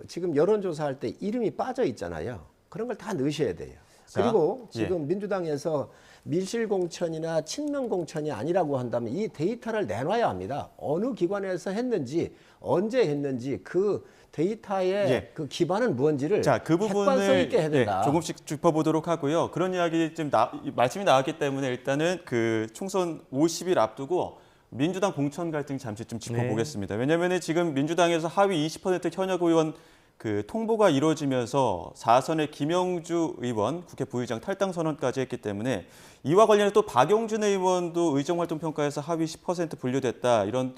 지금 여론조사할 때 이름이 빠져 있잖아요. 그런 걸 다 넣으셔야 돼요. 그리고 지금 민주당에서 밀실공천이나 친명공천이 아니라고 한다면 이 데이터를 내놔야 합니다. 어느 기관에서 했는지 언제 했는지 그 데이터의 그 기반은 무엇인지를 그 객관성 있게 해야 된다. 조금씩 짚어보도록 하고요. 그런 이야기 지금 말씀이 나왔기 때문에 일단은 그 총선 50일 앞두고 민주당 공천 갈등 잠시 좀 짚어보겠습니다. 왜냐하면 지금 민주당에서 하위 20% 현역 의원 그 통보가 이루어지면서 4선의 김영주 의원 국회 부의장 탈당 선언까지 했기 때문에 이와 관련해 또 박용진 의원도 의정활동평가에서 하위 10% 분류됐다 이런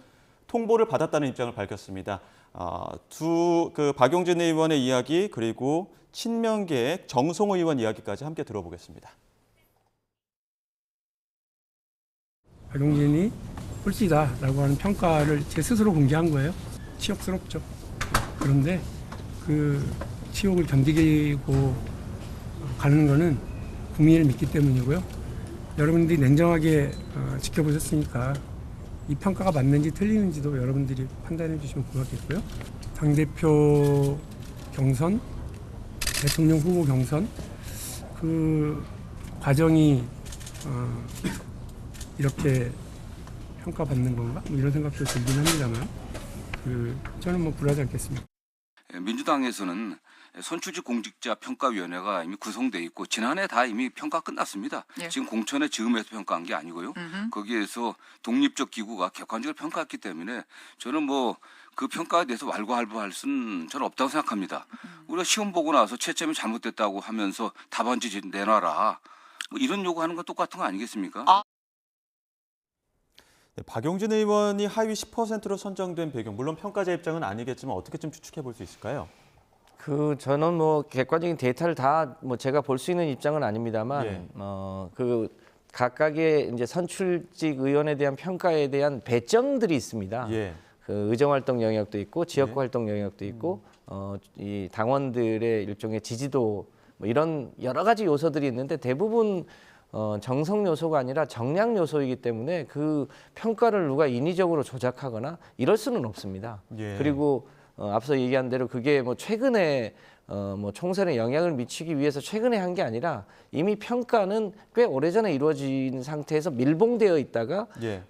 통보를 받았다는 입장을 밝혔습니다. 그 박용진 의원의 이야기 그리고 친명계의 정성호 의원 이야기까지 함께 들어보겠습니다. 박용진이 꼴찌다라고 하는 평가를 제 스스로 공개한 거예요. 치욕스럽죠. 그런데 정치욕을 견디고 가는 거는 국민을 믿기 때문이고요. 여러분들이 냉정하게 지켜보셨으니까 이 평가가 맞는지 틀리는지도 여러분들이 판단해 주시면 고맙겠고요. 당대표 경선, 대통령 후보 경선 그 과정이 이렇게 평가받는 건가? 뭐 이런 생각도 들긴 합니다만 저는 뭐 불하지 않겠습니다. 민주당에서는 선출직 공직자 평가위원회가 이미 구성돼 있고 지난해 다 이미 평가 끝났습니다. 예. 지금 공천에 지음해서 평가한 게 아니고요. 거기에서 독립적 기구가 객관적으로 평가했기 때문에 저는 뭐 그 평가에 대해서 왈가왈부할 수는 저는 없다고 생각합니다. 우리가 시험 보고 나서 채점이 잘못됐다고 하면서 답안지 내놔라. 뭐 이런 요구하는 건 똑같은 거 아니겠습니까? 네, 박용진 의원이 하위 10%로 선정된 배경, 물론 평가자 입장은 아니겠지만 어떻게 좀 추측해 볼 수 있을까요? 저는 뭐 객관적인 데이터를 다 뭐 제가 볼 수 있는 입장은 아닙니다만 예. 각각의 이제 선출직 의원에 대한 평가에 대한 배점들이 있습니다. 예. 그 의정 활동 영역도 있고 지역 활동 영역도 있고 이 당원들의 일종의 지지도 뭐 이런 여러 가지 요소들이 있는데 대부분 정성 요소가 아니라 정량 요소이기 때문에 그 평가를 누가 인위적으로 조작하거나 이럴 수는 없습니다. 예. 그리고 앞서 얘기한 대로 그게 뭐 최근에 뭐 총선에 영향을 미치기 위해서 최근에 한 게 아니라 이미 평가는 꽤 오래전에 이루어진 상태에서 밀봉되어 있다가 예.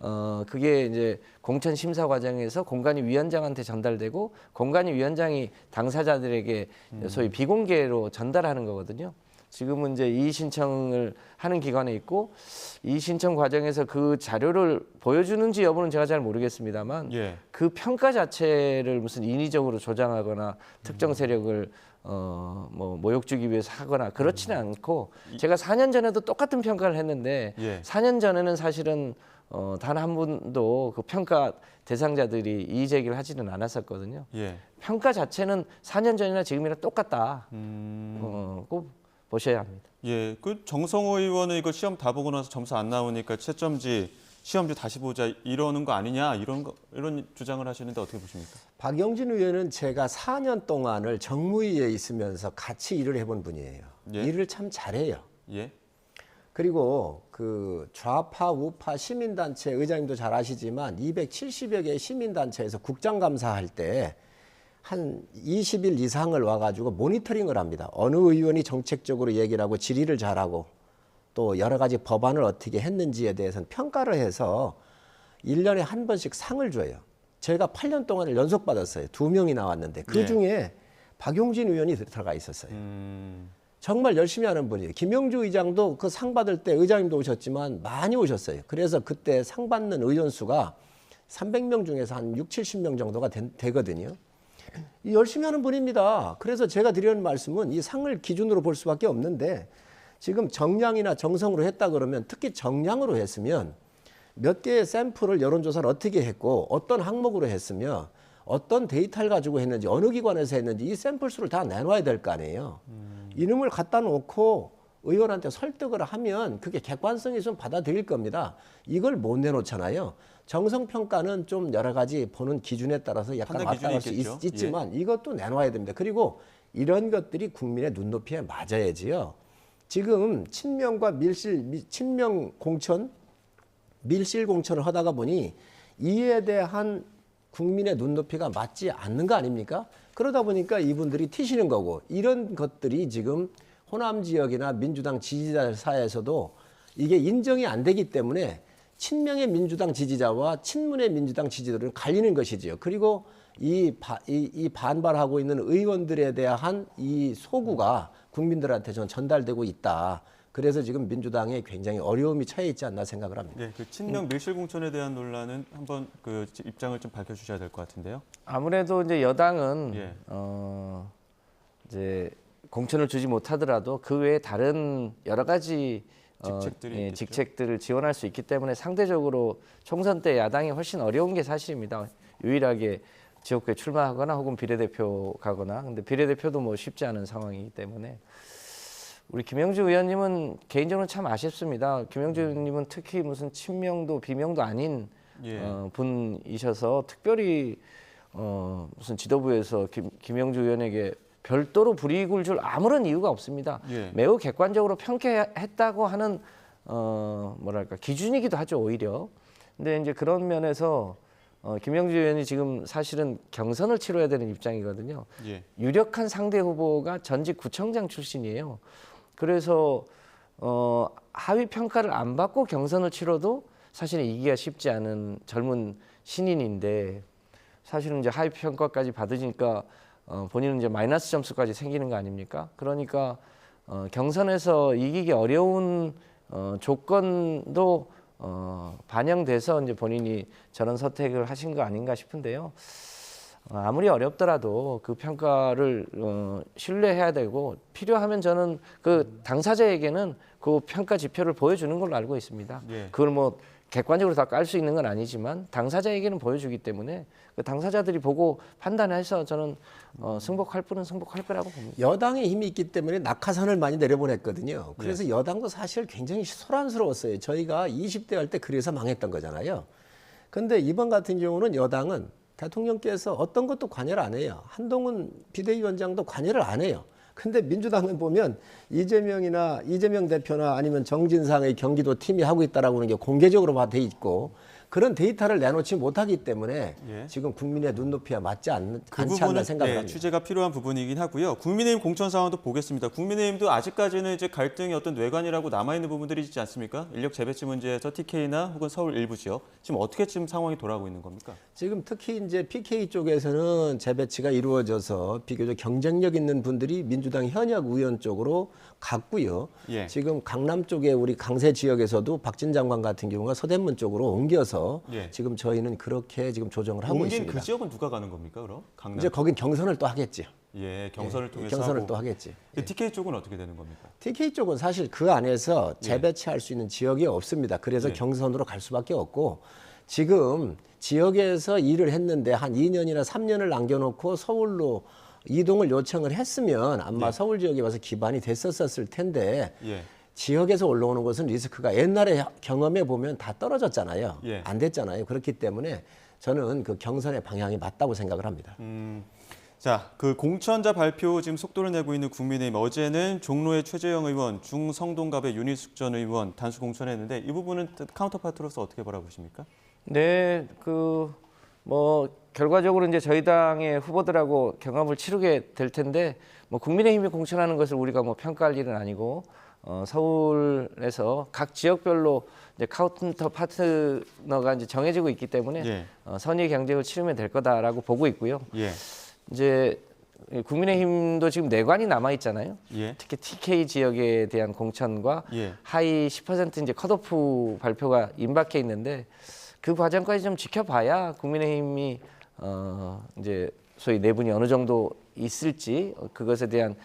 그게 이제 공천 심사 과정에서 공관위 위원장한테 전달되고 공관위 위원장이 당사자들에게 소위 비공개로 전달하는 거거든요. 지금은 이제 이의 신청을 하는 기관에 있고 이의 신청 과정에서 그 자료를 보여주는지 여부는 제가 잘 모르겠습니다만 예. 그 평가 자체를 무슨 인위적으로 조장하거나 특정 세력을 뭐 모욕 주기 위해서 하거나 그렇지는 않고 제가 4년 전에도 똑같은 평가를 했는데 예. 4년 전에는 사실은 단 한 분도 그 평가 대상자들이 이의 제기를 하지는 않았었거든요. 예. 평가 자체는 4년 전이나 지금이나 똑같다. 꼭 보셔야 합니다. 예, 그 정성호 의원은 이거 시험 다 보고 나서 점수 안 나오니까 채점지 시험지 다시 보자 이러는 거 아니냐 이런 주장을 하시는데 어떻게 보십니까? 박용진 의원은 제가 4년 동안을 정무위에 있으면서 같이 일을 해본 분이에요. 예? 일을 참 잘해요. 예. 그리고 그 좌파 우파 시민단체 의장님도 잘 아시지만 270여 개의 시민단체에서 국정감사할 때 한 20일 이상을 와가지고 모니터링을 합니다. 어느 의원이 정책적으로 얘기를 하고 질의를 잘하고 또 여러 가지 법안을 어떻게 했는지에 대해서는 평가를 해서 1년에 한 번씩 상을 줘요. 제가 8년 동안을 연속 받았어요. 2명이 나왔는데 그중에 박용진 의원이 들어가 있었어요. 정말 열심히 하는 분이에요. 김영주 의장도 그 상 받을 때 의장님도 오셨지만 많이 오셨어요. 그래서 그때 상 받는 의원 수가 300명 중에서 한 6, 70명 정도가 되거든요. 열심히 하는 분입니다. 그래서 제가 드리는 말씀은 이 상을 기준으로 볼 수밖에 없는데 지금 정량이나 정성으로 했다 그러면 특히 정량으로 했으면 몇 개의 샘플을 여론조사를 어떻게 했고 어떤 항목으로 했으며 어떤 데이터를 가지고 했는지 어느 기관에서 했는지 이 샘플 수를 다 내놔야 될 거 아니에요. 이름을 갖다 놓고 의원한테 설득을 하면 그게 객관성이 좀 받아들일 겁니다. 이걸 못 내놓잖아요. 정성평가는 좀 여러 가지 보는 기준에 따라서 약간 왔다 갈 수 있지만 이것도 내놔야 됩니다. 그리고 이런 것들이 국민의 눈높이에 맞아야지요. 지금 친명과 친명 공천, 밀실 공천을 하다가 보니 이에 대한 국민의 눈높이가 맞지 않는 거 아닙니까? 그러다 보니까 이분들이 튀시는 거고 이런 것들이 지금 호남 지역이나 민주당 지지자 사이에서도 이게 인정이 안 되기 때문에 친명의 민주당 지지자와 친문의 민주당 지지자들은 갈리는 것이지요. 그리고 이 반발하고 있는 의원들에 대한 이 소구가 국민들한테 좀 전달되고 있다. 그래서 지금 민주당에 굉장히 어려움이 처해 있지 않나 생각을 합니다. 네, 그 친명 밀실 공천에 대한 논란은 한번 그 입장을 좀 밝혀주셔야 될 것 같은데요. 아무래도 이제 여당은 이제 공천을 주지 못하더라도 그 외에 다른 여러 가지 직책들을 지원할 수 있기 때문에 상대적으로 총선 때 야당이 훨씬 어려운 게 사실입니다. 유일하게 지역구에 출마하거나 혹은 비례대표 가거나 근데 비례대표도 뭐 쉽지 않은 상황이기 때문에 우리 김영주 의원님은 개인적으로 참 아쉽습니다. 김영주 의원님은 특히 무슨 친명도 비명도 아닌 분이셔서 특별히 무슨 지도부에서 김영주 의원에게 별도로 불이익을 줄 아무런 이유가 없습니다. 예. 매우 객관적으로 평가했다고 하는 뭐랄까 기준이기도 하죠, 오히려. 근데 이제 그런 면에서 김영주 의원이 지금 사실은 경선을 치러야 되는 입장이거든요. 예. 유력한 상대 후보가 전직 구청장 출신이에요. 그래서 하위 평가를 안 받고 경선을 치러도 사실은 이기가 쉽지 않은 젊은 신인인데 사실은 이제 하위 평가까지 받으니까 본인은 이제 마이너스 점수까지 생기는 거 아닙니까? 그러니까 경선에서 이기기 어려운 조건도 반영돼서 이제 본인이 저런 선택을 하신 거 아닌가 싶은데요. 아무리 어렵더라도 그 평가를 신뢰해야 되고 필요하면 저는 그 당사자에게는 그 평가 지표를 보여주는 걸로 알고 있습니다. 예. 그걸 뭐 객관적으로 다 깔 수 있는 건 아니지만 당사자에게는 보여주기 때문에 그 당사자들이 보고 판단해서 저는 승복할 분은 승복할 거라고 봅니다. 여당의 힘이 있기 때문에 낙하산을 많이 내려보냈거든요. 그래서 여당도 사실 굉장히 소란스러웠어요. 저희가 20대 할 때 그래서 망했던 거잖아요. 근데 이번 같은 경우는 여당은 대통령께서 어떤 것도 관여를 안 해요. 한동훈 비대위원장도 관여를 안 해요. 근데 민주당은 보면 이재명 대표나 아니면 정진상의 경기도 팀이 하고 있다라고 하는 게 공개적으로 돼 있고 그런 데이터를 내놓지 못하기 때문에 예. 지금 국민의 눈높이와 맞지 않지 그 않나 부분은 생각을 합니다. 취재가 필요한 부분이긴 하고요. 국민의힘 공천 상황도 보겠습니다. 국민의힘도 아직까지는 이제 갈등이 어떤 뇌관이라고 남아있는 부분들이 있지 않습니까? 인력 재배치 문제에서 TK나 혹은 서울 일부 지역 지금 어떻게 지금 상황이 돌아가고 있는 겁니까? 지금 특히 이제 PK 쪽에서는 재배치가 이루어져서 비교적 경쟁력 있는 분들이 민주당 현역 의원 쪽으로 갔고요. 예. 지금 강남 쪽에 우리 강세 지역에서도 박진 장관 같은 경우가 서대문 쪽으로 옮겨서 예. 지금 저희는 그렇게 지금 조정을 하고 옮긴 있습니다. 그 지역은 누가 가는 겁니까, 그럼? 강남. 이제 거긴 경선을 또 하겠죠. 예, 경선을 통해서 경선을 하고. 또 하겠지. 그 TK 쪽은 어떻게 되는 겁니까? TK 쪽은 사실 그 안에서 재배치할 수 있는 지역이 없습니다. 그래서 예. 경선으로 갈 수밖에 없고 지금 지역에서 일을 했는데 한 2년이나 3년을 남겨놓고 서울로 이동을 요청을 했으면 아마 서울 지역에 와서 기반이 됐었을 텐데 예. 지역에서 올라오는 것은 리스크가 옛날에 경험해 보면 다 떨어졌잖아요. 예. 안 됐잖아요. 그렇기 때문에 저는 그 경선의 방향이 맞다고 생각을 합니다. 자, 그 공천자 발표 지금 속도를 내고 있는 국민의힘 어제는 종로의 최재형 의원, 중성동갑의 윤희숙 전 의원 단수 공천했는데 이 부분은 카운터파트로서 어떻게 바라보십니까? 네, 뭐 결과적으로 이제 저희 당의 후보들하고 경합을 치르게 될 텐데 뭐 국민의힘이 공천하는 것을 우리가 뭐 평가할 일은 아니고 서울에서 각 지역별로 이제 카운터 파트너가 이제 정해지고 있기 때문에 예. 선의 경쟁을 치르면 될 거다라고 보고 있고요. 예. 이제 국민의힘도 지금 내관이 남아 있잖아요. 예. 특히 TK 지역에 대한 공천과 예. 하위 10% 이제 컷오프 발표가 임박해 있는데 그 과정까지 좀 지켜봐야 국민의힘이 이제 소위 내분이 어느 정도 있을지 그것에 대한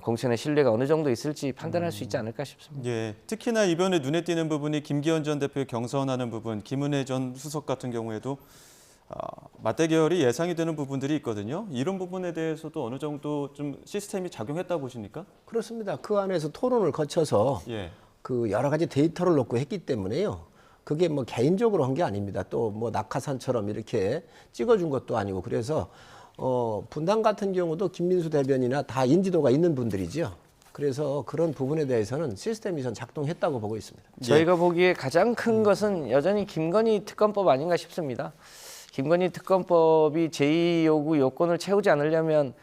공천의 신뢰가 어느 정도 있을지 판단할 수 있지 않을까 싶습니다. 예, 특히나 이번에 눈에 띄는 부분이 김기현 전 대표의 경선하는 부분, 김은혜 전 수석 같은 경우에도 맞대결이 예상이 되는 부분들이 있거든요. 이런 부분에 대해서도 어느 정도 좀 시스템이 작용했다고 보십니까? 그렇습니다. 그 안에서 토론을 거쳐서 예. 그 여러 가지 데이터를 놓고 했기 때문에요. 그게 뭐 개인적으로 한 게 아닙니다. 또 뭐 낙하산처럼 이렇게 찍어준 것도 아니고 그래서 분당 같은 경우도 김민수 대변이나 다 인지도가 있는 분들이죠. 그래서 그런 부분에 대해서는 시스템이 전 작동했다고 보고 있습니다. 저희가 보기에 가장 큰 것은 여전히 김건희 특검법 아닌가 싶습니다. 김건희 특검법이 제2 요구 요건을 채우지 않으려면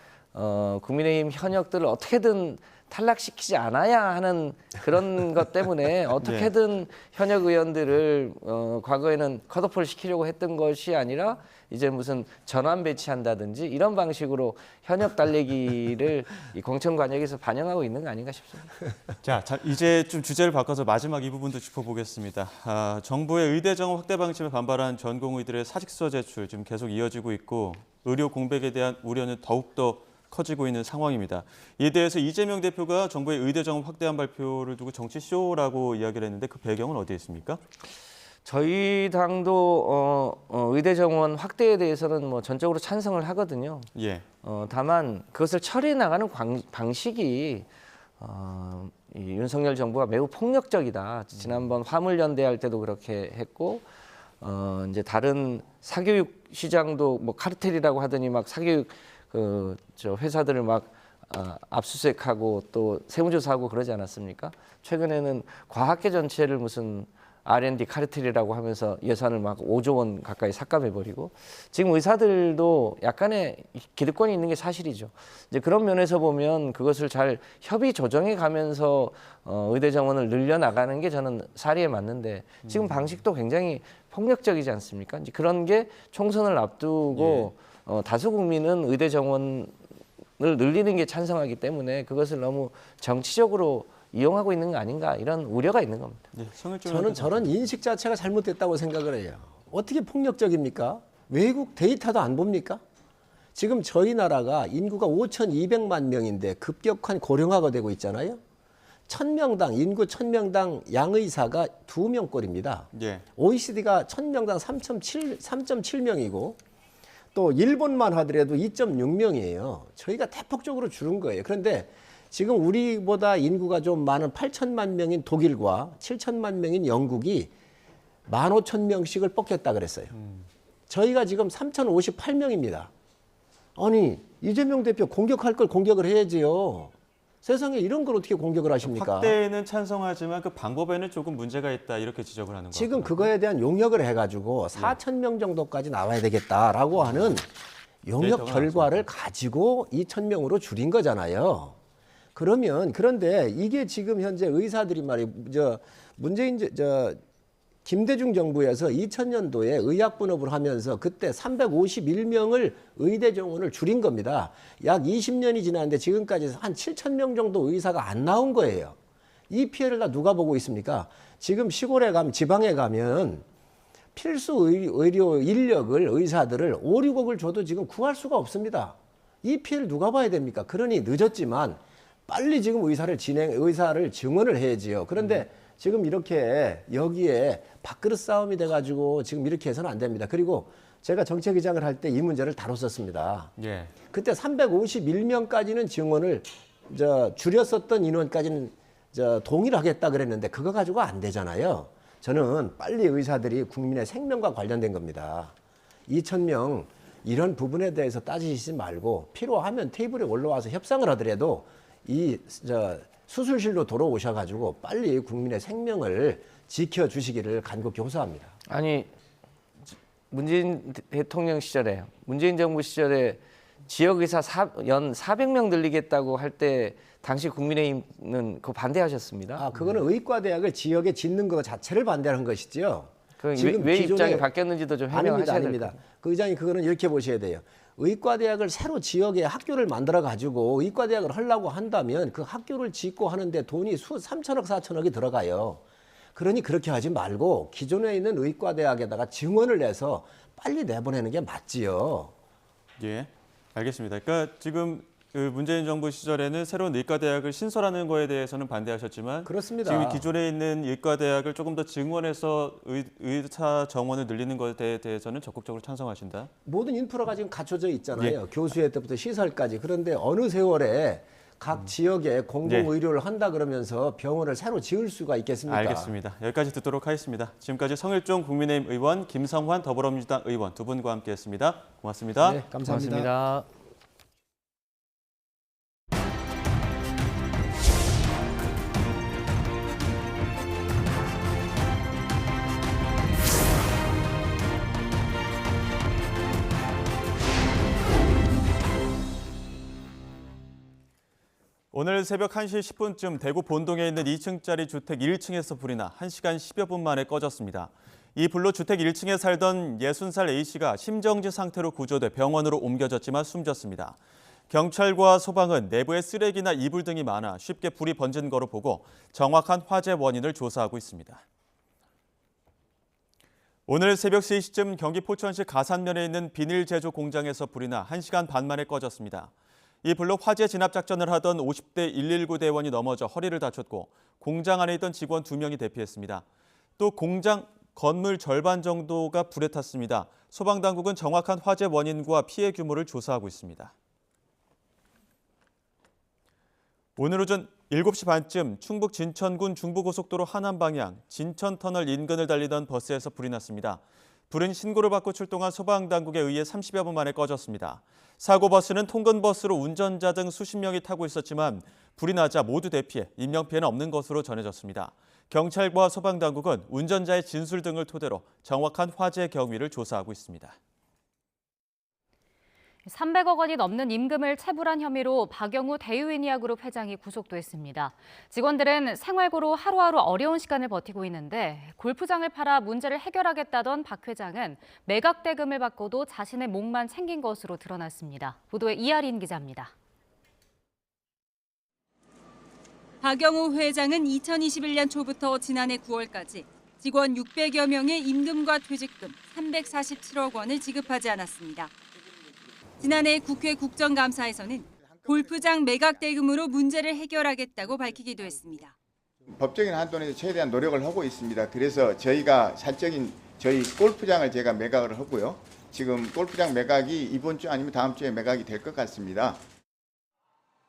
국민의힘 현역들을 어떻게든 탈락시키지 않아야 하는 그런 것 때문에 어떻게든 현역 의원들을 과거에는 컷오프를 시키려고 했던 것이 아니라 이제 무슨 전환 배치한다든지 이런 방식으로 현역 달래기를 이 공천 관역에서 반영하고 있는 거 아닌가 싶습니다. 자, 이제 좀 주제를 바꿔서 마지막 이 부분도 짚어보겠습니다. 정부의 의대 정원 확대 방침에 반발한 전공의들의 사직서 제출 지금 계속 이어지고 있고 의료 공백에 대한 우려는 더욱더 커지고 있는 상황입니다. 이에 대해서 이재명 대표가 정부의 의대 정원 확대한 발표를 두고 정치쇼라고 이야기를 했는데 그 배경은 어디에 있습니까? 저희 당도 의대 정원 확대에 대해서는 뭐 전적으로 찬성을 하거든요. 예. 다만 그것을 처리해 나가는 방식이 이 윤석열 정부가 매우 폭력적이다. 지난번 화물연대 할 때도 그렇게 했고 이제 다른 사교육 시장도 뭐 카르텔이라고 하더니 막 사교육 저 회사들을 막 압수수색하고 또 세무조사하고 그러지 않았습니까? 최근에는 과학계 전체를 무슨 R&D 카르텔이라고 하면서 예산을 막 5조 원 가까이 삭감해버리고 지금 의사들도 약간의 기득권이 있는 게 사실이죠. 이제 그런 면에서 보면 그것을 잘 협의 조정해 가면서 의대 정원을 늘려나가는 게 저는 사리에 맞는데 지금 방식도 굉장히 폭력적이지 않습니까? 이제 그런 게 총선을 앞두고 다수 국민은 의대 정원을 늘리는 게 찬성하기 때문에 그것을 너무 정치적으로 이용하고 있는 거 아닌가 이런 우려가 있는 겁니다. 저는 저런 인식 자체가 잘못됐다고 생각을 해요. 어떻게 폭력적입니까? 외국 데이터도 안 봅니까? 지금 저희 나라가 인구가 5,200만 명인데 급격한 고령화가 되고 있잖아요. 1000명당 인구 1000명당 양의사가 2명꼴입니다. OECD가 1000명당 3.7명이고 또 일본만 하더라도 2.6명이에요. 저희가 대폭적으로 줄은 거예요. 그런데 지금 우리보다 인구가 좀 많은 8천만 명인 독일과 7천만 명인 영국이 15,000명씩을 뽑겠다 그랬어요. 저희가 지금 3,058명입니다. 아니 이재명 대표 공격할 걸 공격을 해야지요. 세상에 이런 걸 어떻게 공격을 하십니까? 확대는 찬성하지만 그 방법에는 조금 문제가 있다 이렇게 지적을 하는 거죠. 지금 그거에 대한 용역을 해가지고 4,000명 정도까지 나와야 되겠다라고 하는 용역 결과를 가지고 2,000명으로 줄인 거잖아요. 그런데 이게 지금 현재 의사들이 김대중 정부에서 2000년도에 의학분업을 하면서 그때 351명을 의대 정원을 줄인 겁니다. 약 20년이 지났는데 지금까지 한 7,000명 정도 의사가 안 나온 거예요. 이 피해를 다 누가 보고 있습니까? 지금 시골에 가면 지방에 가면 필수 의료 인력을 의사들을 5, 6억을 줘도 지금 구할 수가 없습니다. 이 피해를 누가 봐야 됩니까? 그러니 늦었지만 빨리 지금 의사를 증원을 해야지요. 그런데 지금 이렇게 여기에 밥그릇 싸움이 돼가지고 지금 이렇게 해서는 안 됩니다. 그리고 제가 정책의장을 할 때 이 문제를 다뤘었습니다. 그때 351명까지는 증원을 줄였었던 인원까지는 동의를 하겠다 그랬는데 그거 가지고 안 되잖아요. 저는 빨리 의사들이 국민의 생명과 관련된 겁니다. 2,000명 이런 부분에 대해서 따지시지 말고 필요하면 테이블에 올라와서 협상을 하더라도 수술실로 돌아오셔가지고 빨리 국민의 생명을 지켜주시기를 간곡히 호소합니다. 아니 문재인 대통령 시절에 문재인 정부 시절에 지역의사 연 400명 늘리겠다고 할 때 당시 국민의힘은 그거 반대하셨습니다. 그거는 의과대학을 지역에 짓는 것 자체를 반대하는 것이지요. 왜 입장이 바뀌었는지도 좀 해명하셔야 됩니다. 그 의장이 그거는 이렇게 보셔야 돼요. 의과대학을 새로 지역에 학교를 만들어 가지고 의과대학을 하려고 한다면 그 학교를 짓고 하는데 돈이 3천억 4천억이 들어가요. 그러니 그렇게 하지 말고 기존에 있는 의과대학에다가 증원을 내서 빨리 내보내는 게 맞지요. 예, 알겠습니다. 그러니까 지금 문재인 정부 시절에는 새로운 의과대학을 신설하는 거에 대해서는 반대하셨지만 그렇습니다. 지금 기존에 있는 의과대학을 조금 더 증원해서 의사 정원을 늘리는 것에 대해서는 적극적으로 찬성하신다? 모든 인프라가 지금 갖춰져 있잖아요. 교수회 때부터 시설까지. 그런데 어느 세월에 각 지역에 공공의료를 한다 그러면서 병원을 새로 지을 수가 있겠습니까? 알겠습니다. 여기까지 듣도록 하겠습니다. 지금까지 성일종 국민의힘 의원, 김성환 더불어민주당 의원 두 분과 함께했습니다. 고맙습니다. 네, 감사합니다. 오늘 새벽 1시 10분쯤 대구 본동에 있는 2층짜리 주택 1층에서 불이 나 1시간 10여 분 만에 꺼졌습니다. 이 불로 주택 1층에 살던 60살 A씨가 심정지 상태로 구조돼 병원으로 옮겨졌지만 숨졌습니다. 경찰과 소방은 내부에 쓰레기나 이불 등이 많아 쉽게 불이 번진 거로 보고 정확한 화재 원인을 조사하고 있습니다. 오늘 새벽 3시쯤 경기 포천시 가산면에 있는 비닐 제조 공장에서 불이 나 1시간 반 만에 꺼졌습니다. 이 불로 화재 진압 작전을 하던 50대 119 대원이 넘어져 허리를 다쳤고 공장 안에 있던 직원 2명이 대피했습니다. 또 공장 건물 절반 정도가 불에 탔습니다. 소방당국은 정확한 화재 원인과 피해 규모를 조사하고 있습니다. 오늘 오전 7시 반쯤 충북 진천군 중부고속도로 하남 방향 진천터널 인근을 달리던 버스에서 불이 났습니다. 불은 신고를 받고 출동한 소방당국에 의해 30여 분 만에 꺼졌습니다. 사고 버스는 통근버스로 운전자 등 수십 명이 타고 있었지만 불이 나자 모두 대피해 인명피해는 없는 것으로 전해졌습니다. 경찰과 소방당국은 운전자의 진술 등을 토대로 정확한 화재 경위를 조사하고 있습니다. 300억 원이 넘는 임금을 체불한 혐의로 박영우 대유이니아그룹 회장이 구속됐습니다. 직원들은 생활고로 하루하루 어려운 시간을 버티고 있는데 골프장을 팔아 문제를 해결하겠다던 박 회장은 매각 대금을 받고도 자신의 몫만 챙긴 것으로 드러났습니다. 보도에 이하린 기자입니다. 박영우 회장은 2021년 초부터 지난해 9월까지 직원 600여 명의 임금과 퇴직금 347억 원을 지급하지 않았습니다. 지난해 국회 국정감사에서는 골프장 매각 대금으로 문제를 해결하겠다고 밝히기도 했습니다. 법적인 한도 내에서 최대한 노력을 하고 있습니다. 그래서 저희가 사적인 저희 골프장을 제가 매각을 하고요. 지금 골프장 매각이 이번 주 아니면 다음 주에 매각이 될 것 같습니다.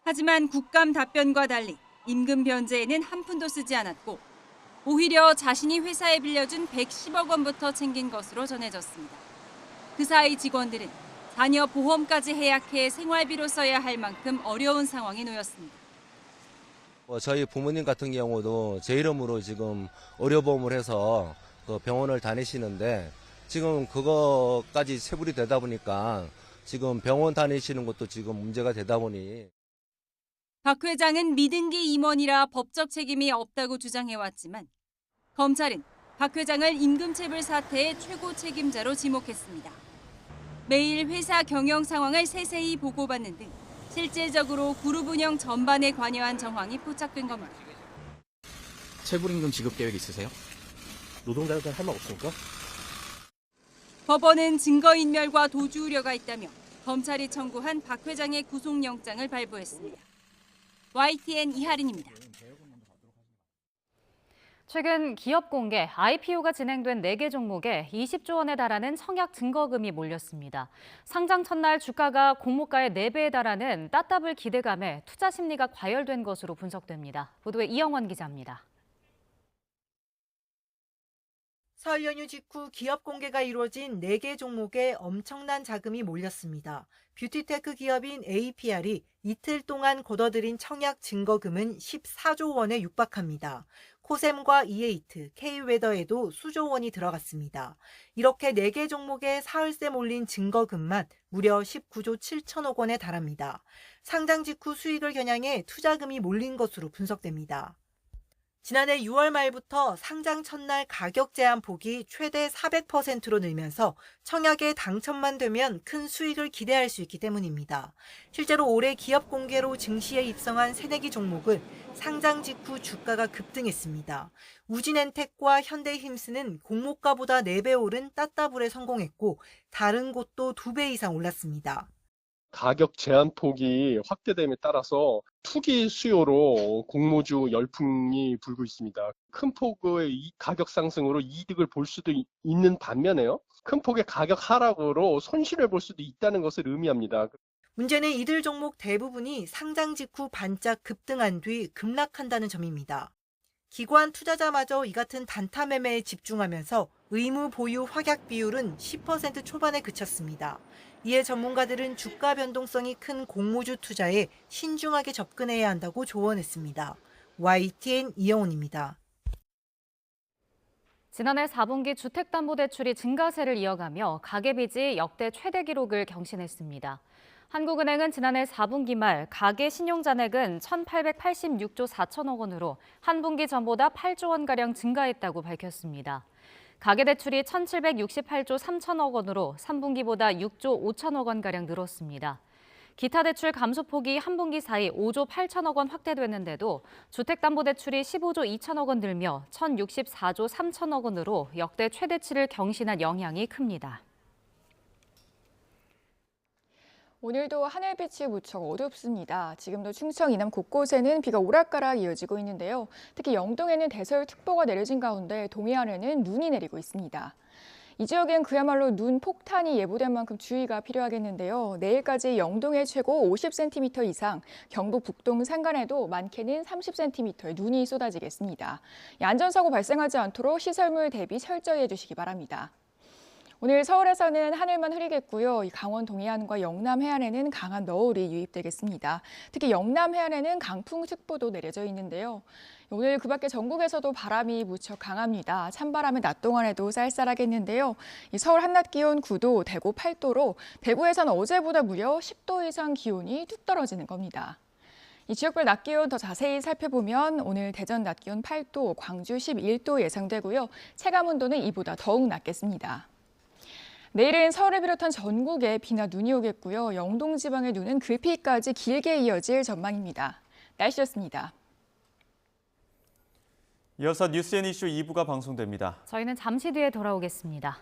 하지만 국감 답변과 달리 임금 변제에는 한 푼도 쓰지 않았고 오히려 자신이 회사에 빌려준 110억 원부터 챙긴 것으로 전해졌습니다. 그 사이 직원들은 자녀 보험까지 해약해 생활비로 써야 할 만큼 어려운 상황에 놓였습니다. 저희 부모님 같은 경우도 제 이름으로 지금 의료보험을 해서 그 병원을 다니시는데 지금 그거까지 체불이 되다 보니까 지금 병원 다니시는 것도 지금 문제가 되다 보니 박 회장은 미등기 임원이라 법적 책임이 없다고 주장해왔지만 검찰은 박 회장을 임금체불 사태의 최고 책임자로 지목했습니다. 매일 회사 경영 상황을 세세히 보고받는 등 실질적으로 그룹 운영 전반에 관여한 정황이 포착된 겁니다. 체불임금 지급 계획 있으세요? 노동자들 할 말 없습니까? 법원은 증거인멸과 도주 우려가 있다며 검찰이 청구한 박 회장의 구속영장을 발부했습니다. YTN 이하린입니다. 최근 기업 공개, IPO가 진행된 4개 종목에 20조 원에 달하는 청약 증거금이 몰렸습니다. 상장 첫날 주가가 공모가의 4배에 달하는 따따블 기대감에 투자 심리가 과열된 것으로 분석됩니다. 보도에 이영원 기자입니다. 설 연휴 직후 기업 공개가 이루어진 4개 종목에 엄청난 자금이 몰렸습니다. 뷰티테크 기업인 APR이 이틀 동안 걷어들인 청약 증거금은 14조 원에 육박합니다. 코셈과 이에이트, K웨더에도 수조 원이 들어갔습니다. 이렇게 4개 종목에 사흘새 몰린 증거금만 무려 19조 7천억 원에 달합니다. 상장 직후 수익을 겨냥해 투자금이 몰린 것으로 분석됩니다. 지난해 6월 말부터 상장 첫날 가격 제한 폭이 최대 400%로 늘면서 청약에 당첨만 되면 큰 수익을 기대할 수 있기 때문입니다. 실제로 올해 기업 공개로 증시에 입성한 새내기 종목은 상장 직후 주가가 급등했습니다. 우진엔텍과 현대힘스는 공모가보다 4배 오른 따따블에 성공했고 다른 곳도 2배 이상 올랐습니다. 가격 제한 폭이 확대됨에 따라서 투기 수요로 공모주 열풍이 불고 있습니다. 큰 폭의 이 가격 상승으로 이득을 볼 수도 있는 반면에요. 큰 폭의 가격 하락으로 손실을 볼 수도 있다는 것을 의미합니다. 문제는 이들 종목 대부분이 상장 직후 반짝 급등한 뒤 급락한다는 점입니다. 기관 투자자마저 이 같은 단타 매매에 집중하면서 의무 보유 확약 비율은 10% 초반에 그쳤습니다. 이에 전문가들은 주가 변동성이 큰 공모주 투자에 신중하게 접근해야 한다고 조언했습니다. YTN 이영훈입니다. 지난해 4분기 주택담보대출이 증가세를 이어가며 가계빚이 역대 최대 기록을 경신했습니다. 한국은행은 지난해 4분기 말 가계 신용잔액은 1,886조 4천억 원으로 한 분기 전보다 8조 원가량 증가했다고 밝혔습니다. 가계대출이 1,768조 3천억 원으로 3분기보다 6조 5천억 원가량 늘었습니다. 기타 대출 감소폭이 한 분기 사이 5조 8천억 원 확대됐는데도 주택담보대출이 15조 2천억 원 늘며 1,064조 3천억 원으로 역대 최대치를 경신한 영향이 큽니다. 오늘도 하늘빛이 무척 어둡습니다. 지금도 충청 이남 곳곳에는 비가 오락가락 이어지고 있는데요. 특히 영동에는 대설특보가 내려진 가운데 동해안에는 눈이 내리고 있습니다. 이 지역엔 그야말로 눈 폭탄이 예보된 만큼 주의가 필요하겠는데요. 내일까지 영동에 최고 50cm 이상, 경북 북동 산간에도 많게는 30cm의 눈이 쏟아지겠습니다. 안전사고 발생하지 않도록 시설물 대비 철저히 해주시기 바랍니다. 오늘 서울에서는 하늘만 흐리겠고요. 이 강원 동해안과 영남 해안에는 강한 너울이 유입되겠습니다. 특히 영남 해안에는 강풍특보도 내려져 있는데요. 오늘 그 밖에 전국에서도 바람이 무척 강합니다. 찬바람은 낮 동안에도 쌀쌀하겠는데요. 이 서울 한낮 기온 9도, 대구 8도로 대구에서는 어제보다 무려 10도 이상 기온이 뚝 떨어지는 겁니다. 이 지역별 낮 기온 더 자세히 살펴보면 오늘 대전 낮 기온 8도, 광주 11도 예상되고요. 체감 온도는 이보다 더욱 낮겠습니다. 내일은 서울을 비롯한 전국에 비나 눈이 오겠고요. 영동 지방의 눈은 글피까지 길게 이어질 전망입니다. 날씨였습니다. 이어서 뉴스앤이슈 2부가 방송됩니다. 저희는 잠시 뒤에 돌아오겠습니다.